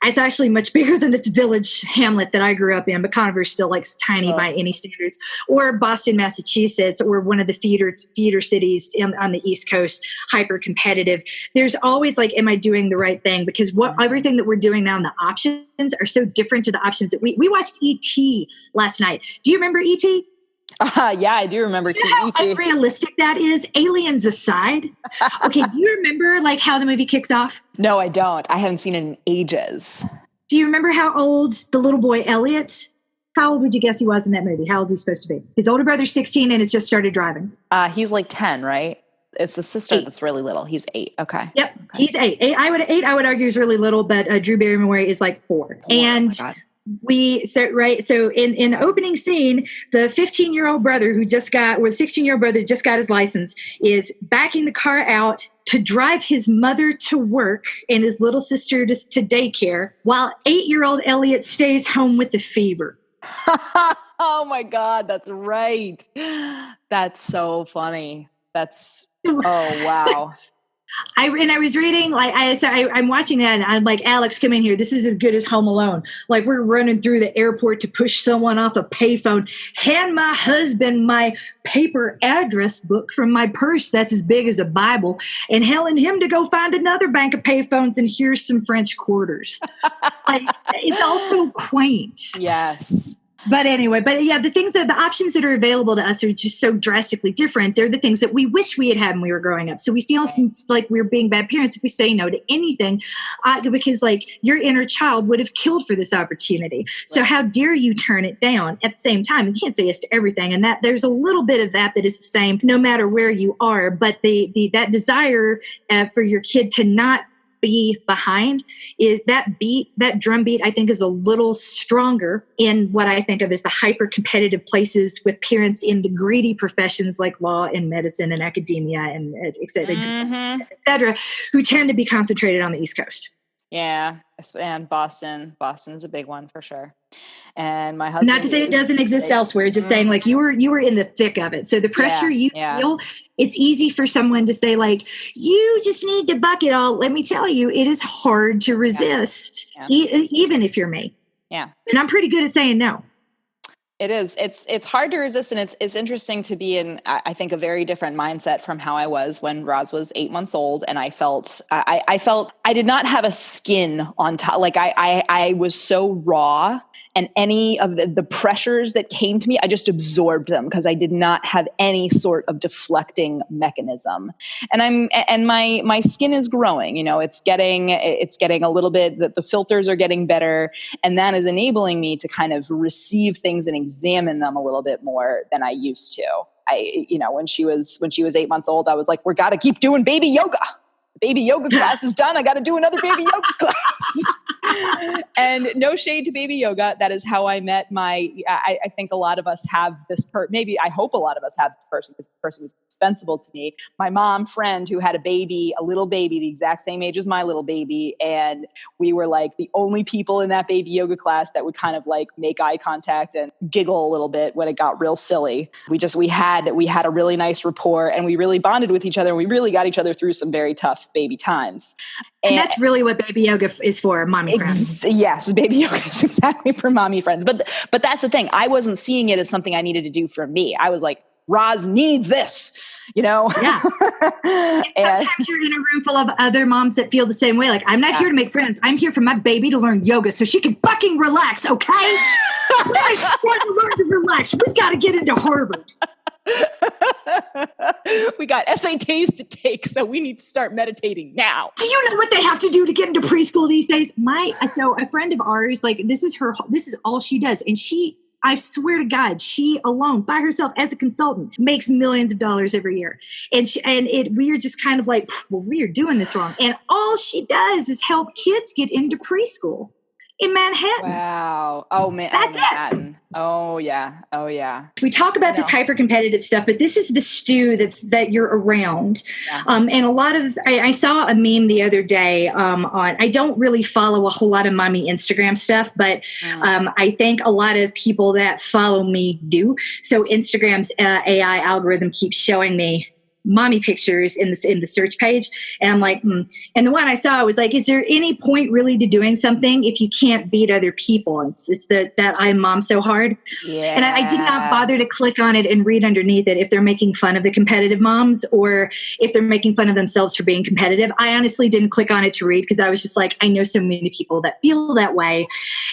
It's actually much bigger than the village hamlet that I grew up in, but Conifer is still like tiny by any standards. Or Boston, Massachusetts, or one of the feeder cities on the East Coast, hyper competitive. There's always like, am I doing the right thing? Because everything that we're doing now, and the options are so different to the options that we watched E.T. last night. Do you remember E.T.? Yeah, I do remember you know how unrealistic that is, aliens aside. Okay, do you remember like how the movie kicks off? No, I don't. I haven't seen it in ages. Do you remember how old the little boy Elliot, how old would you guess he was in that movie? How old is he supposed to be? His older brother's 16 and has just started driving. He's like 10, right? It's the sister 8. That's really little. He's 8. Okay. Yep. Okay. He's 8. I would argue is really little, but Drew Barrymore is like 4. And oh my God. So in the opening scene, the 15-year-old brother the 16-year-old brother just got his license is backing the car out to drive his mother to work and his little sister to daycare, while 8-year-old Elliot stays home with the fever. Oh my God, that's right. That's so funny. Oh wow. I was reading, I'm watching that and I'm like, Alex, come in here. This is as good as Home Alone. Like, we're running through the airport to push someone off a payphone, hand my husband my paper address book from my purse that's as big as a Bible, and telling him to go find another bank of payphones and here's some French quarters. Like, it's all so quaint. Yes. But anyway, the options that are available to us are just so drastically different. They're the things that we wish we had when we were growing up. So we feel like we're being bad parents if we say no to anything, because like your inner child would have killed for this opportunity. Right. So how dare you turn it down? At the same time, you can't say yes to everything. And that there's a little bit of that is the same no matter where you are. But that desire for your kid to not be behind is that drum beat, I think, is a little stronger in what I think of as the hyper competitive places with parents in the greedy professions like law and medicine and academia and et cetera, who tend to be concentrated on the East Coast. Yeah. And Boston is a big one for sure. And my husband, not to say it doesn't exist elsewhere, just saying like you were in the thick of it. So the pressure you feel, it's easy for someone to say like, you just need to buck it all. Let me tell you, it is hard to resist, even if you're me. Yeah. And I'm pretty good at saying no. It is. It's hard to resist, and it's interesting to be in, I think, a very different mindset from how I was when Roz was 8 months old, and I felt I did not have a skin on top. Like I was so raw, and any of the pressures that came to me, I just absorbed them because I did not have any sort of deflecting mechanism. And my skin is growing. You know, it's getting a little bit. The filters are getting better, and that is enabling me to kind of receive things and examine them a little bit more than I used to. When she was 8 months old, I was like, we're got to keep doing baby yoga. Baby yoga class is done. I got to do another baby yoga class. And no shade to baby yoga. That is how I met I think a lot of us have this I hope a lot of us have this person. This person was indispensable to me. My mom friend who had a little baby, the exact same age as my little baby. And we were like the only people in that baby yoga class that would kind of like make eye contact and giggle a little bit when it got real silly. We had a really nice rapport, and we really bonded with each other. And we really got each other through some very tough baby times. And that's really what baby yoga is for, mommy friends. Yes, baby yoga is exactly for mommy friends. But that's the thing. I wasn't seeing it as something I needed to do for me. I was like, Roz needs this, Yeah. And sometimes you're in a room full of other moms that feel the same way. Like, I'm not here to make friends. I'm here for my baby to learn yoga so she can fucking relax, okay? I want to learn to relax. We've got to get into Harvard. We got SATs to take, so we need to start meditating now. Do you know what they have to do to get into preschool these days? So a friend of ours, like this is all she does. And I swear to God, she alone by herself as a consultant makes millions of dollars every year. And we are just kind of like, well, we are doing this wrong. And all she does is help kids get into preschool in Manhattan. Wow. Oh man. That's Manhattan. it. Oh yeah. Oh yeah. We talk about this hyper competitive stuff, but this is the stew that you're around. Yeah. And a lot of, I saw a meme the other day I don't really follow a whole lot of mommy Instagram stuff, but I think a lot of people that follow me do. So Instagram's AI algorithm keeps showing me mommy pictures in the search page. And I'm like, And the one I saw was like, is there any point really to doing something if you can't beat other people? It's that I'm mom so hard. Yeah. And I did not bother to click on it and read underneath it if they're making fun of the competitive moms or if they're making fun of themselves for being competitive. I honestly didn't click on it to read because I was just like, I know so many people that feel that way.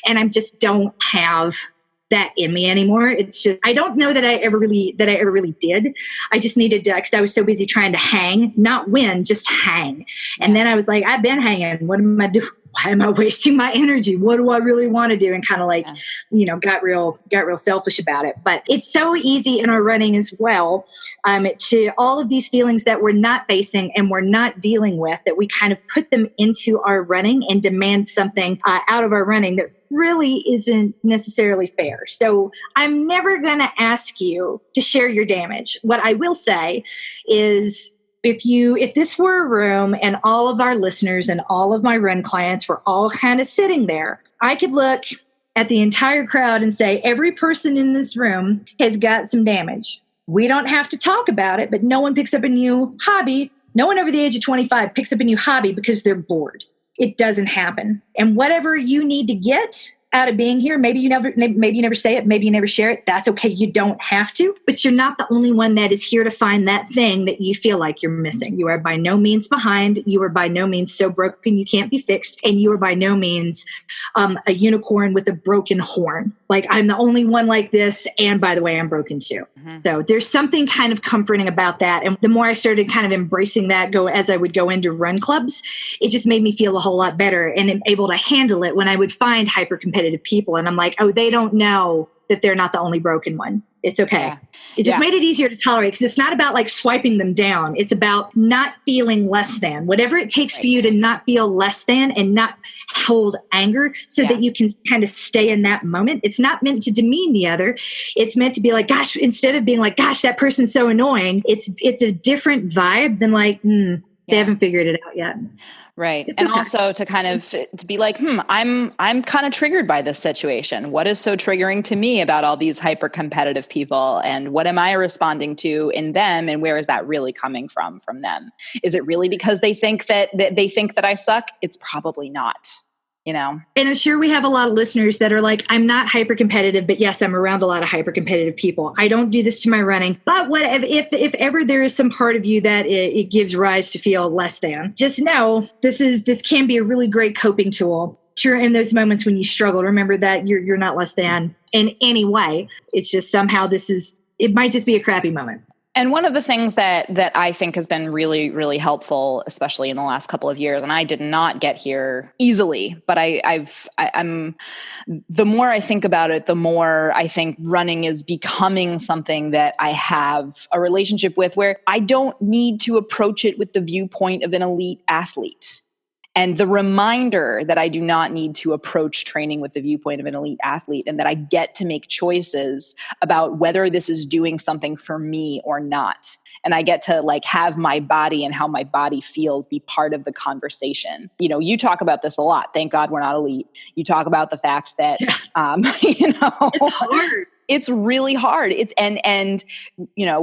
And I just don't have that in me anymore. It's just, I don't know that I ever really did. I just needed to, because I was so busy trying to hang, not win, just hang. And then I was like, I've been hanging. What am I doing? Why am I wasting my energy? What do I really want to do? And kind of like, got real selfish about it. But it's so easy in our running as well, to all of these feelings that we're not facing and we're not dealing with, that we kind of put them into our running and demand something out of our running that really isn't necessarily fair. So I'm never going to ask you to share your damage. What I will say is, if this were a room and all of our listeners and all of my run clients were all kind of sitting there, I could look at the entire crowd and say, every person in this room has got some damage. We don't have to talk about it, but no one picks up a new hobby. No one over the age of 25 picks up a new hobby because they're bored. It doesn't happen. And whatever you need to get out of being here, maybe you never say it, maybe you never share it. That's okay. You don't have to, but you're not the only one that is here to find that thing that you feel like you're missing. You are by no means behind. You are by no means so broken you can't be fixed. And you are by no means a unicorn with a broken horn. Like, I'm the only one like this. And by the way, I'm broken too. Mm-hmm. So there's something kind of comforting about that. And the more I started kind of embracing that as I would go into run clubs, it just made me feel a whole lot better and am able to handle it when I would find hyper competitive people. And I'm like, oh, they don't know that they're not the only broken one. It's okay. Yeah. It just made it easier to tolerate, because it's not about like swiping them down. It's about not feeling less than. Whatever it takes for you to not feel less than and not hold anger so that you can kind of stay in that moment. It's not meant to demean the other. It's meant to be like, gosh, instead of being like, gosh, that person's so annoying. It's a different vibe than like, they haven't figured it out yet. Right. It's also to kind of to be like, I'm kind of triggered by this situation. What is so triggering to me about all these hyper competitive people? And what am I responding to in them? And where is that really coming from them? Is it really because they think that I suck? It's probably not. And I'm sure we have a lot of listeners that are like, I'm not hyper competitive, but yes, I'm around a lot of hyper competitive people. I don't do this to my running, but what if ever there is some part of you that it gives rise to feel less than, just know this can be a really great coping tool. In those moments when you struggle, remember that you're not less than in any way. It's just somehow it might just be a crappy moment. And one of the things that I think has been really, really helpful, especially in the last couple of years, and I did not get here easily, but I'm the more I think about it, the more I think running is becoming something that I have a relationship with, where I don't need to approach it with the viewpoint of an elite athlete. And the reminder that I do not need to approach training with the viewpoint of an elite athlete, and that I get to make choices about whether this is doing something for me or not. And I get to like have my body and how my body feels be part of the conversation. You talk about this a lot. Thank God we're not elite. You talk about the fact that, it's hard. It's really hard. And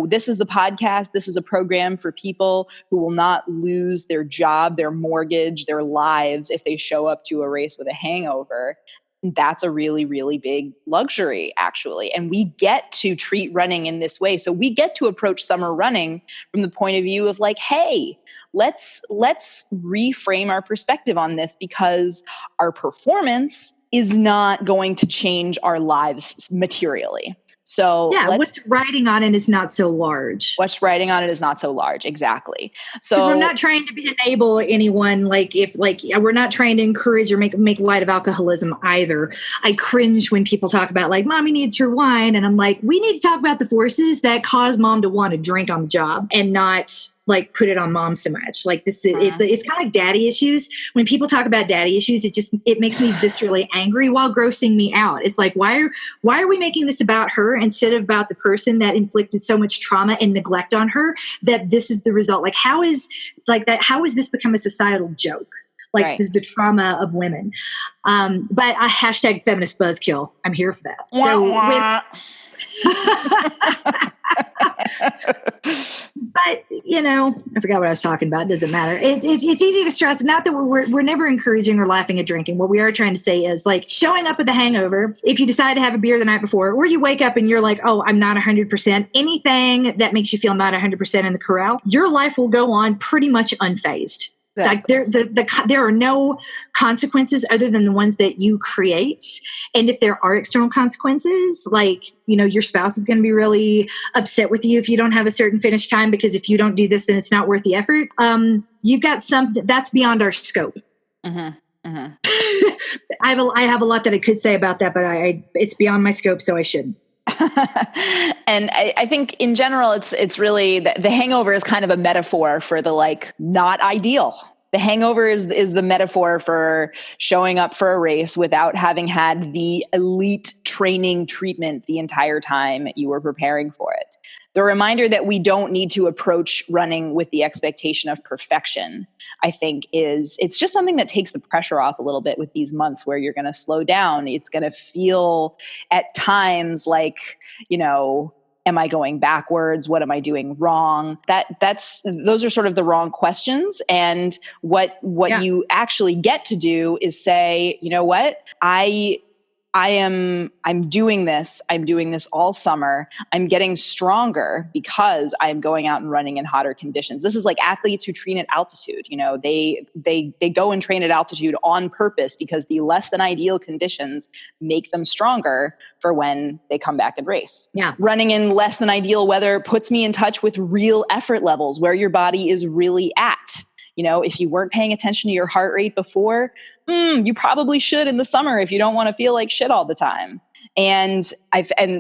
this is a podcast. This is a program for people who will not lose their job, their mortgage, their lives if they show up to a race with a hangover. That's a really, really big luxury, actually. And we get to treat running in this way. So we get to approach summer running from the point of view of like, hey, let's reframe our perspective on this, because our performance is not going to change our lives materially. So yeah, what's riding on it is not so large. What's riding on it is not so large. Exactly. So we're not trying to enable anyone. We're not trying to encourage or make light of alcoholism either. I cringe when people talk about like mommy needs her wine. And I'm like, we need to talk about the forces that cause mom to want to drink on the job and not like put it on mom so much. Like this, it's kind of like daddy issues. When people talk about daddy issues, it makes me viscerally angry while grossing me out. It's like, why are we making this about her instead of about the person that inflicted so much trauma and neglect on her that this is the result? Like, how is this become a societal joke? Like right. This is the trauma of women. But I hashtag feminist buzzkill. I'm here for that. So but I forgot what I was talking about. It doesn't matter. It's easy to stress. Not that we're never encouraging or laughing at drinking. What we are trying to say is like showing up with a hangover. If you decide to have a beer the night before, or you wake up and you're like, oh, I'm not 100%. Anything that makes you feel not 100% in the corral, your life will go on pretty much unfazed. Exactly. Like there are no consequences other than the ones that you create. And if there are external consequences, like, your spouse is going to be really upset with you if you don't have a certain finish time, because if you don't do this, then it's not worth the effort. You've got something that's beyond our scope. Mm-hmm. Mm-hmm. I have a lot that I could say about that, but it's beyond my scope, so I shouldn't. And I think in general, it's really the hangover is kind of a metaphor for the like not ideal. The hangover is the metaphor for showing up for a race without having had the elite training treatment the entire time you were preparing for it. The reminder that we don't need to approach running with the expectation of perfection, I think it's just something that takes the pressure off a little bit with these months where you're going to slow down. It's going to feel at times like, am I going backwards? What am I doing wrong? Those are sort of the wrong questions. And what you actually get to do is say, you know what? I'm doing this. I'm doing this all summer. I'm getting stronger because I'm going out and running in hotter conditions. This is like athletes who train at altitude. They go and train at altitude on purpose because the less than ideal conditions make them stronger for when they come back and race. Yeah. Running in less than ideal weather puts me in touch with real effort levels where your body is really at. If you weren't paying attention to your heart rate before, you probably should in the summer if you don't want to feel like shit all the time. And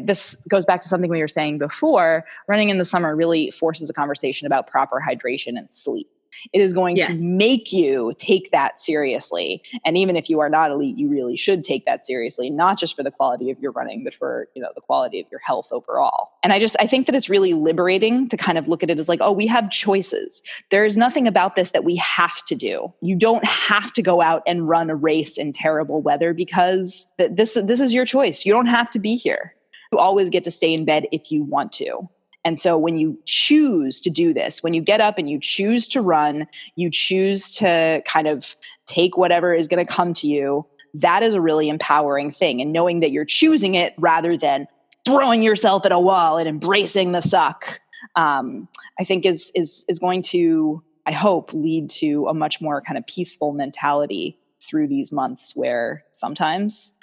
this goes back to something we were saying before, running in the summer really forces a conversation about proper hydration and sleep. It is going to make you take that seriously. And even if you are not elite, you really should take that seriously, not just for the quality of your running, but for, the quality of your health overall. And I think that it's really liberating to kind of look at it as like, oh, we have choices. There's nothing about this that we have to do. You don't have to go out and run a race in terrible weather because this is your choice. You don't have to be here. You always get to stay in bed if you want to. And so when you choose to do this, when you get up and you choose to run, you choose to kind of take whatever is going to come to you, that is a really empowering thing. And knowing that you're choosing it rather than throwing yourself at a wall and embracing the suck, I think is going to, I hope, lead to a much more kind of peaceful mentality through these months where sometimes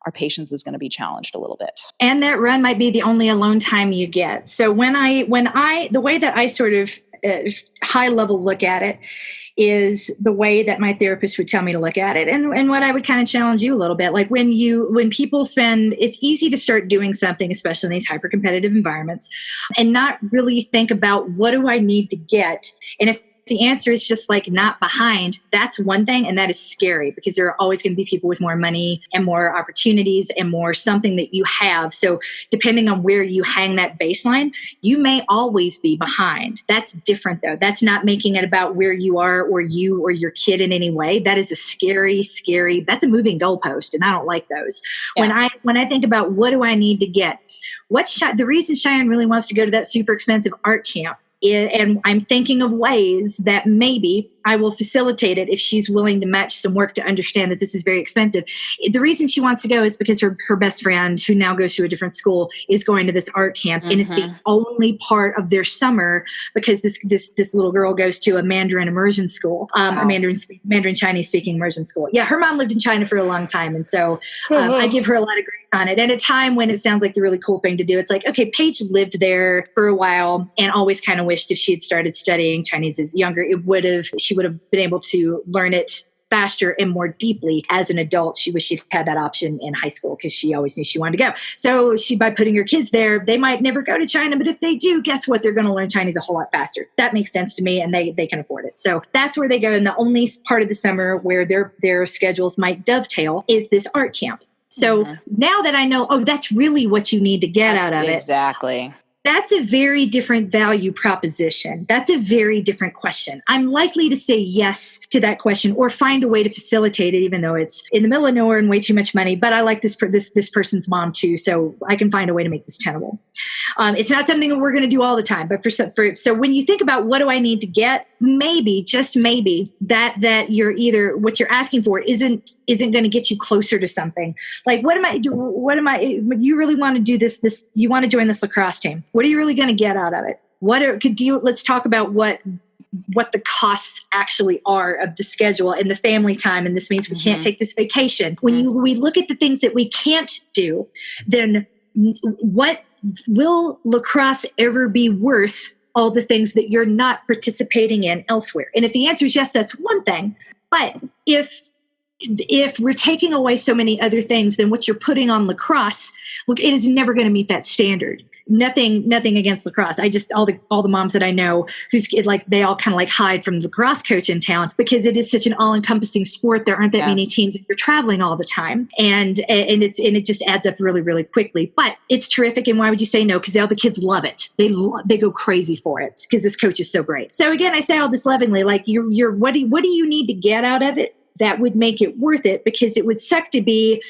our patience is going to be challenged a little bit. And that run might be the only alone time you get. So the way that I sort of high level look at it is the way that my therapist would tell me to look at it. And what I would kind of challenge you a little bit, like when people it's easy to start doing something, especially in these hyper competitive environments, and not really think about what do I need to get. And if the answer is just like not behind, that's one thing. And that is scary because there are always going to be people with more money and more opportunities and more something that you have. So depending on where you hang that baseline, you may always be behind. That's different though. That's not making it about where you are or you or your kid in any way. That is a scary, that's a moving goalpost. And I don't like those. Yeah. When I think about what do I need to get, the reason Cheyenne really wants to go to that super expensive art camp and I'm thinking of ways that maybe I will facilitate it if she's willing to match some work to understand that this is very expensive. The reason she wants to go is because her best friend, who now goes to a different school, is going to this art camp, and it's the only part of their summer because this little girl goes to a Mandarin immersion school, a Mandarin Chinese speaking immersion school. Yeah, her mom lived in China for a long time, and so I give her a lot of grace on it. And at a time when it sounds like the really cool thing to do, it's like, okay, Paige lived there for a while and always kind of wished if she had started studying Chinese as younger, she would have been able to learn it faster and more deeply as an adult. She wished she'd had that option in high school because she always knew she wanted to go. So by putting her kids there, they might never go to China, but if they do, guess what? They're going to learn Chinese a whole lot faster. That makes sense to me, and they can afford it. So that's where they go. And the only part of the summer where their schedules might dovetail is this art camp. So now that I know, that's really what you need to get out of it. Exactly. That's a very different value proposition. That's a very different question. I'm likely to say yes to that question or find a way to facilitate it, even though it's in the middle of nowhere and way too much money. But I like this person's mom too, so I can find a way to make this tenable. It's not something that we're going to do all the time, but so when you think about what do I need to get, maybe, just maybe, that you're either what you're asking for isn't going to get you closer to something. Like, you really want to do this, you want to join this lacrosse team. What are you really going to get out of it? Let's talk about what the costs actually are of the schedule and the family time. And this means we can't take this vacation. When we look at the things that we can't do, then what will lacrosse ever be worth all the things that you're not participating in elsewhere? And if the answer is yes, that's one thing. But if we're taking away so many other things, then what you're putting on lacrosse, look, it is never going to meet that standard. Nothing against lacrosse. I just, all the moms that I know who's like, they all kind of like hide from the lacrosse coach in town because it is such an all encompassing sport. There aren't that many teams and you're traveling all the time. And it just adds up really, really quickly, but it's terrific. And why would you say no? Because all the kids love it. They go crazy for it because this coach is so great. So again, I say all this lovingly, like what do you need to get out of it that would make it worth it? Because it would suck to be,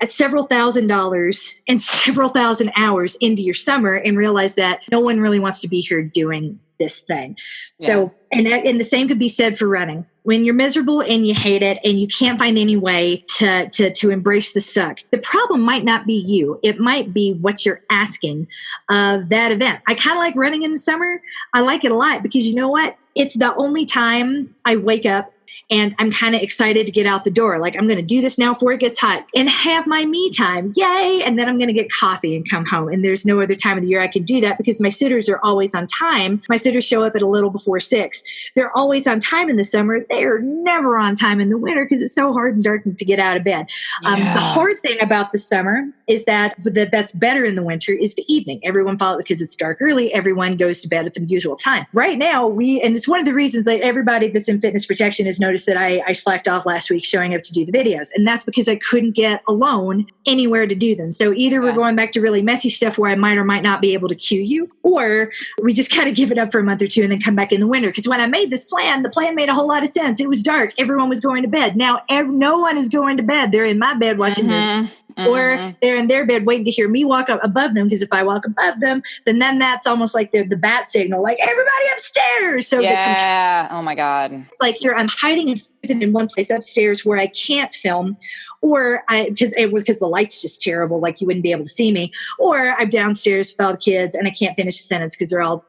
several $1,000s and several thousand hours into your summer and realize that no one really wants to be here doing this thing. Yeah. So, and the same could be said for running. When you're miserable and you hate it and you can't find any way to embrace the suck, the problem might not be you. It might be what you're asking of that event. I kind of like running in the summer. I like it a lot because you know what? It's the only time I wake up and I'm kind of excited to get out the door. Like, I'm going to do this now before it gets hot and have my me time. Yay. And then I'm going to get coffee and come home. And there's no other time of the year I can do that because my sitters are always on time. My sitters show up at a little before 6. They're always on time in the summer. They are never on time in the winter because it's so hard and dark to get out of bed. The hard thing about the summer is that's better in the winter is the evening. Everyone follows because it's dark early. Everyone goes to bed at the usual time. Right now, and it's one of the reasons that everybody that's in fitness protection has noticed that I slacked off last week showing up to do the videos. And that's because I couldn't get alone anywhere to do them. So either we're going back to really messy stuff where I might or might not be able to cue you, or we just kind of give it up for a month or two and then come back in the winter. Because when I made this plan, the plan made a whole lot of sense. It was dark. Everyone was going to bed. Now, no one is going to bed. They're in my bed watching them. Or they're in their bed waiting to hear me walk up above them, because if I walk above them, then that's almost like the bat signal, like everybody upstairs. So oh my God. It's like I'm hiding in one place upstairs where I can't film, or because the light's just terrible, like you wouldn't be able to see me, or I'm downstairs with all the kids and I can't finish a sentence because they're all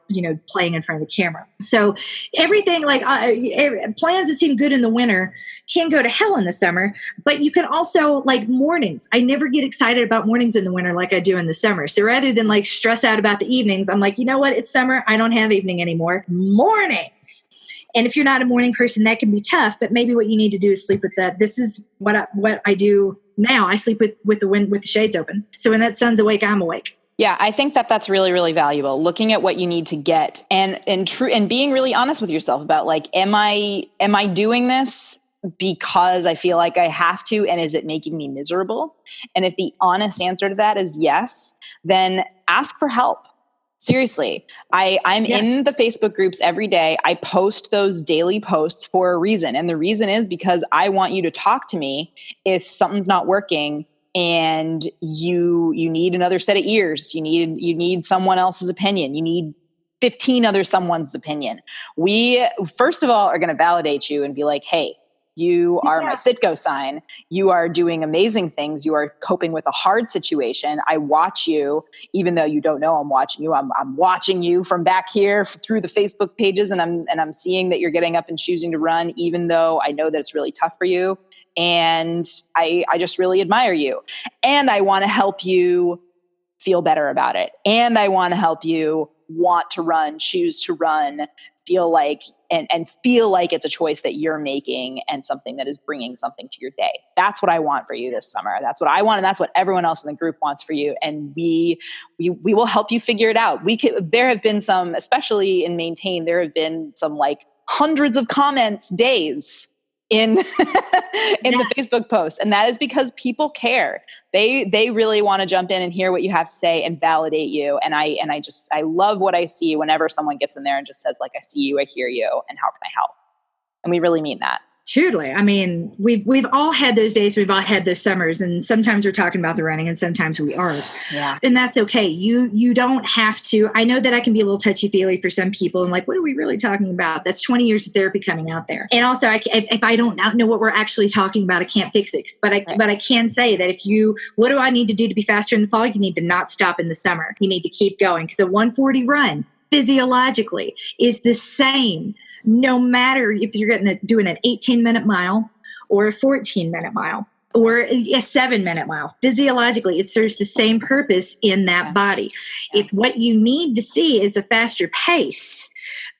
playing in front of the camera. So everything plans that seem good in the winter can go to hell in the summer. But you can also mornings. I never get excited about mornings in the winter like I do in the summer. So rather than stress out about the evenings, I'm like, you know what? It's summer. I don't have evening anymore. Mornings. And if you're not a morning person, that can be tough. But maybe what you need to do is sleep with that. This is what I do now. I sleep with the shades open. So when that sun's awake, I'm awake. Yeah, I think that's really, really valuable. Looking at what you need to get and being really honest with yourself about am I doing this because I feel like I have to, and is it making me miserable? And if the honest answer to that is yes, then ask for help. Seriously, I'm in the Facebook groups every day. I post those daily posts for a reason. And the reason is because I want you to talk to me if something's not working and you need another set of ears. You need someone else's opinion. You need 15 other someone's opinion. We, first of all, are going to validate you and be like, hey, you are my sit-go sign. You are doing amazing things. You are coping with a hard situation. I watch you, even though you don't know I'm watching you. I'm watching you from back here through the Facebook pages, and I'm seeing that you're getting up and choosing to run, even though I know that it's really tough for you. And I just really admire you. And I want to help you feel better about it. And I want to help you want to run, choose to run, feel like and feel like it's a choice that you're making and something that is bringing something to your day. That's what I want for you this summer. That's what I want, and that's what everyone else in the group wants for you. And we will help you figure it out. There have been some, especially in Maintain, there have been some like hundreds of comments days in the Facebook posts. And that is because people care. They really want to jump in and hear what you have to say and validate you. And I love what I see whenever someone gets in there and just says, like, I see you, I hear you, and how can I help? And we really mean that. Totally. I mean, we've all had those days. We've all had those summers, and sometimes we're talking about the running and sometimes we aren't. Yeah. And that's okay. You don't have to. I know that I can be a little touchy-feely for some people and like, what are we really talking about? That's 20 years of therapy coming out there. And also, if I don't know what we're actually talking about, I can't fix it. But I can say that what do I need to do to be faster in the fall? You need to not stop in the summer. You need to keep going, because a 140 run physiologically is the same, no matter if you're doing an 18-minute mile or a 14-minute mile or a 7-minute mile. Physiologically, it serves the same purpose in that body. If what you need to see is a faster pace,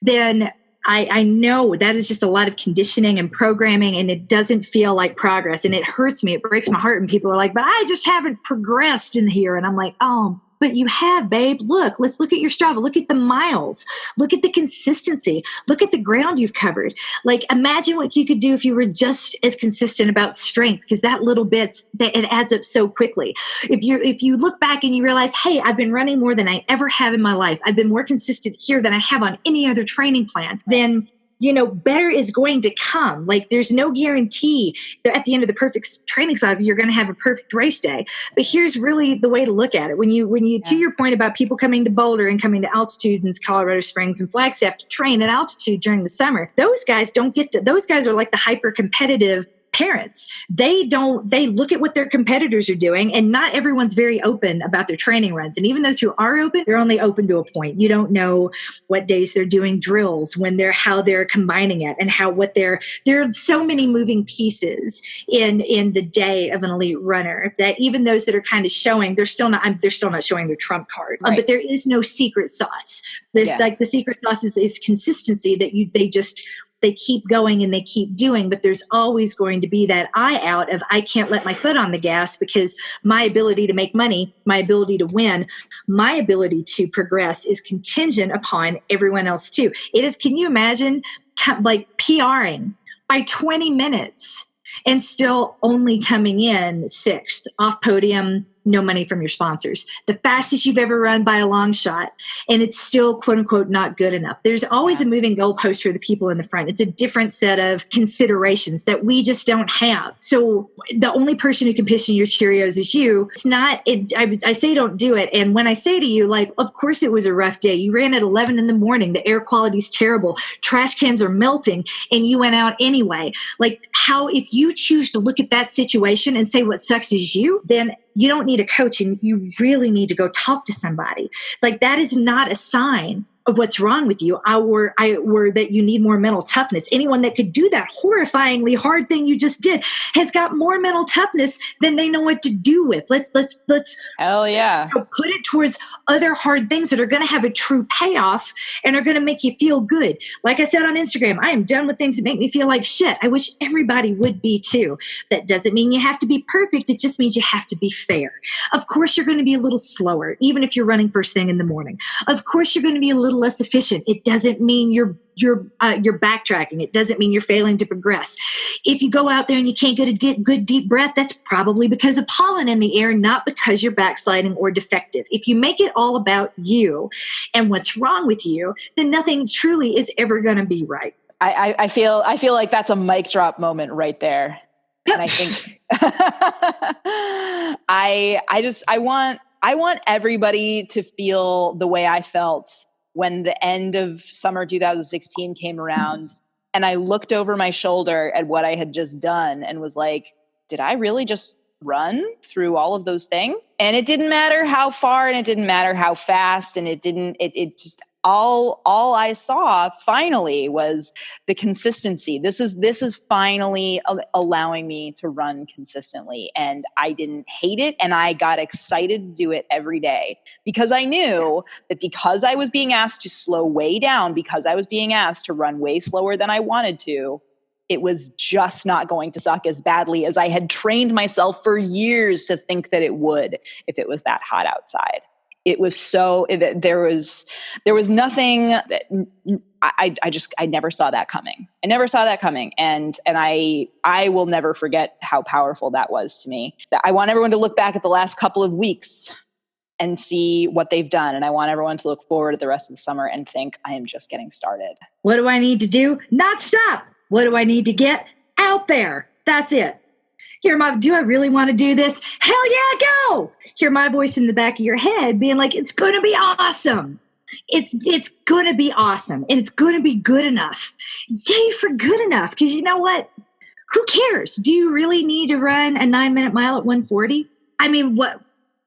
then I know that is just a lot of conditioning and programming, and it doesn't feel like progress. And it hurts me. It breaks my heart. And people are like, but I just haven't progressed in here. And I'm like, oh, but you have, babe. Let's look at your Strava. Look at the miles. Look at the consistency. Look at the ground you've covered. Like, imagine what you could do if you were just as consistent about strength, because that little bit, it adds up so quickly. If you look back and you realize, hey, I've been running more than I ever have in my life. I've been more consistent here than I have on any other training plan. Then better is going to come. Like, there's no guarantee that at the end of the perfect training cycle, you're going to have a perfect race day. But here's really the way to look at it. When you to your point about people coming to Boulder and coming to altitude in Colorado Springs and Flagstaff to train at altitude during the summer, those guys are like the hyper competitive parents. They look at what their competitors are doing, and not everyone's very open about their training runs. And even those who are open, they're only open to a point. You don't know what days they're doing drills, how they're combining it, and there are so many moving pieces in the day of an elite runner that even those that are kind of showing, they're still not showing their trump card. Right. But there is no secret sauce. Like the secret sauce is consistency, that they keep going and they keep doing, but there's always going to be that eye out of, I can't let my foot on the gas, because my ability to make money, my ability to win, my ability to progress is contingent upon everyone else too. Can you imagine like PRing by 20 minutes and still only coming in 6th off podium, no money from your sponsors, the fastest you've ever run by a long shot, and it's still quote unquote not good enough. There's always a moving goalpost for the people in the front. It's a different set of considerations that we just don't have. So the only person who can piss in your Cheerios is you. It's not, I say don't do it. And when I say to you, like, of course it was a rough day. You ran at 11 in the morning. The air quality is terrible. Trash cans are melting, and you went out anyway. Like, if you choose to look at that situation and say what sucks is you, then you don't need a coach, and you really need to go talk to somebody. Like, that is not a sign of what's wrong with you, or that you need more mental toughness. Anyone that could do that horrifyingly hard thing you just did has got more mental toughness than they know what to do with. Let's hell yeah, put it towards other hard things that are going to have a true payoff and are going to make you feel good. Like I said on Instagram, I am done with things that make me feel like shit. I wish everybody would be too. That doesn't mean you have to be perfect. It just means you have to be fair. Of course, you're going to be a little slower, even if you're running first thing in the morning. Of course, you're going to be a little less efficient. It doesn't mean you're backtracking. It doesn't mean you're failing to progress. If you go out there and you can't get a good deep breath, that's probably because of pollen in the air, not because you're backsliding or defective. If you make it all about you and what's wrong with you, then nothing truly is ever going to be right. I feel like that's a mic drop moment right there. Yep. And I think I want everybody to feel the way I felt when the end of summer 2016 came around and I looked over my shoulder at what I had just done and was like, did I really just run through all of those things? And it didn't matter how far and it didn't matter how fast. And it just, all I saw finally was the consistency. This is finally allowing me to run consistently. And I didn't hate it. And I got excited to do it every day because I knew that because I was being asked to slow way down, because I was being asked to run way slower than I wanted to, it was just not going to suck as badly as I had trained myself for years to think that it would if it was that hot outside. It was there was nothing that I never saw that coming. I never saw that coming. And I will never forget how powerful that was to me. I want everyone to look back at the last couple of weeks and see what they've done. And I want everyone to look forward to the rest of the summer and think, I am just getting started. What do I need to do? Not stop. What do I need to get out there? That's it. Do I really want to do this? Hell yeah, go! Hear my voice in the back of your head being like, it's going to be awesome. It's going to be awesome. And it's going to be good enough. Yay for good enough. Because you know what? Who cares? Do you really need to run a 9-minute mile at 1:40? I mean,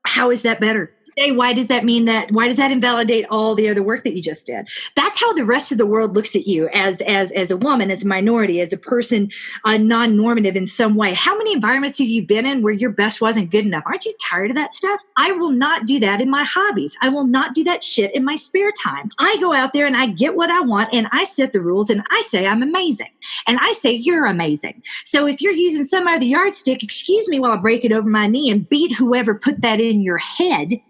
how is that better? Why does that mean that? Why does that invalidate all the other work that you just did? That's how the rest of the world looks at you as a woman, as a minority, as a person, non-normative in some way. How many environments have you been in where your best wasn't good enough? Aren't you tired of that stuff? I will not do that in my hobbies. I will not do that shit in my spare time. I go out there and I get what I want and I set the rules and I say I'm amazing. And I say you're amazing. So if you're using some other yardstick, excuse me while I break it over my knee and beat whoever put that in your head.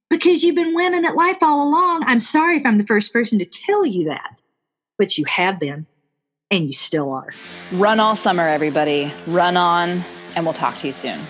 Because you've been winning at life all along. I'm sorry if I'm the first person to tell you that, but you have been, and you still are. Run all summer, everybody. Run on, and we'll talk to you soon.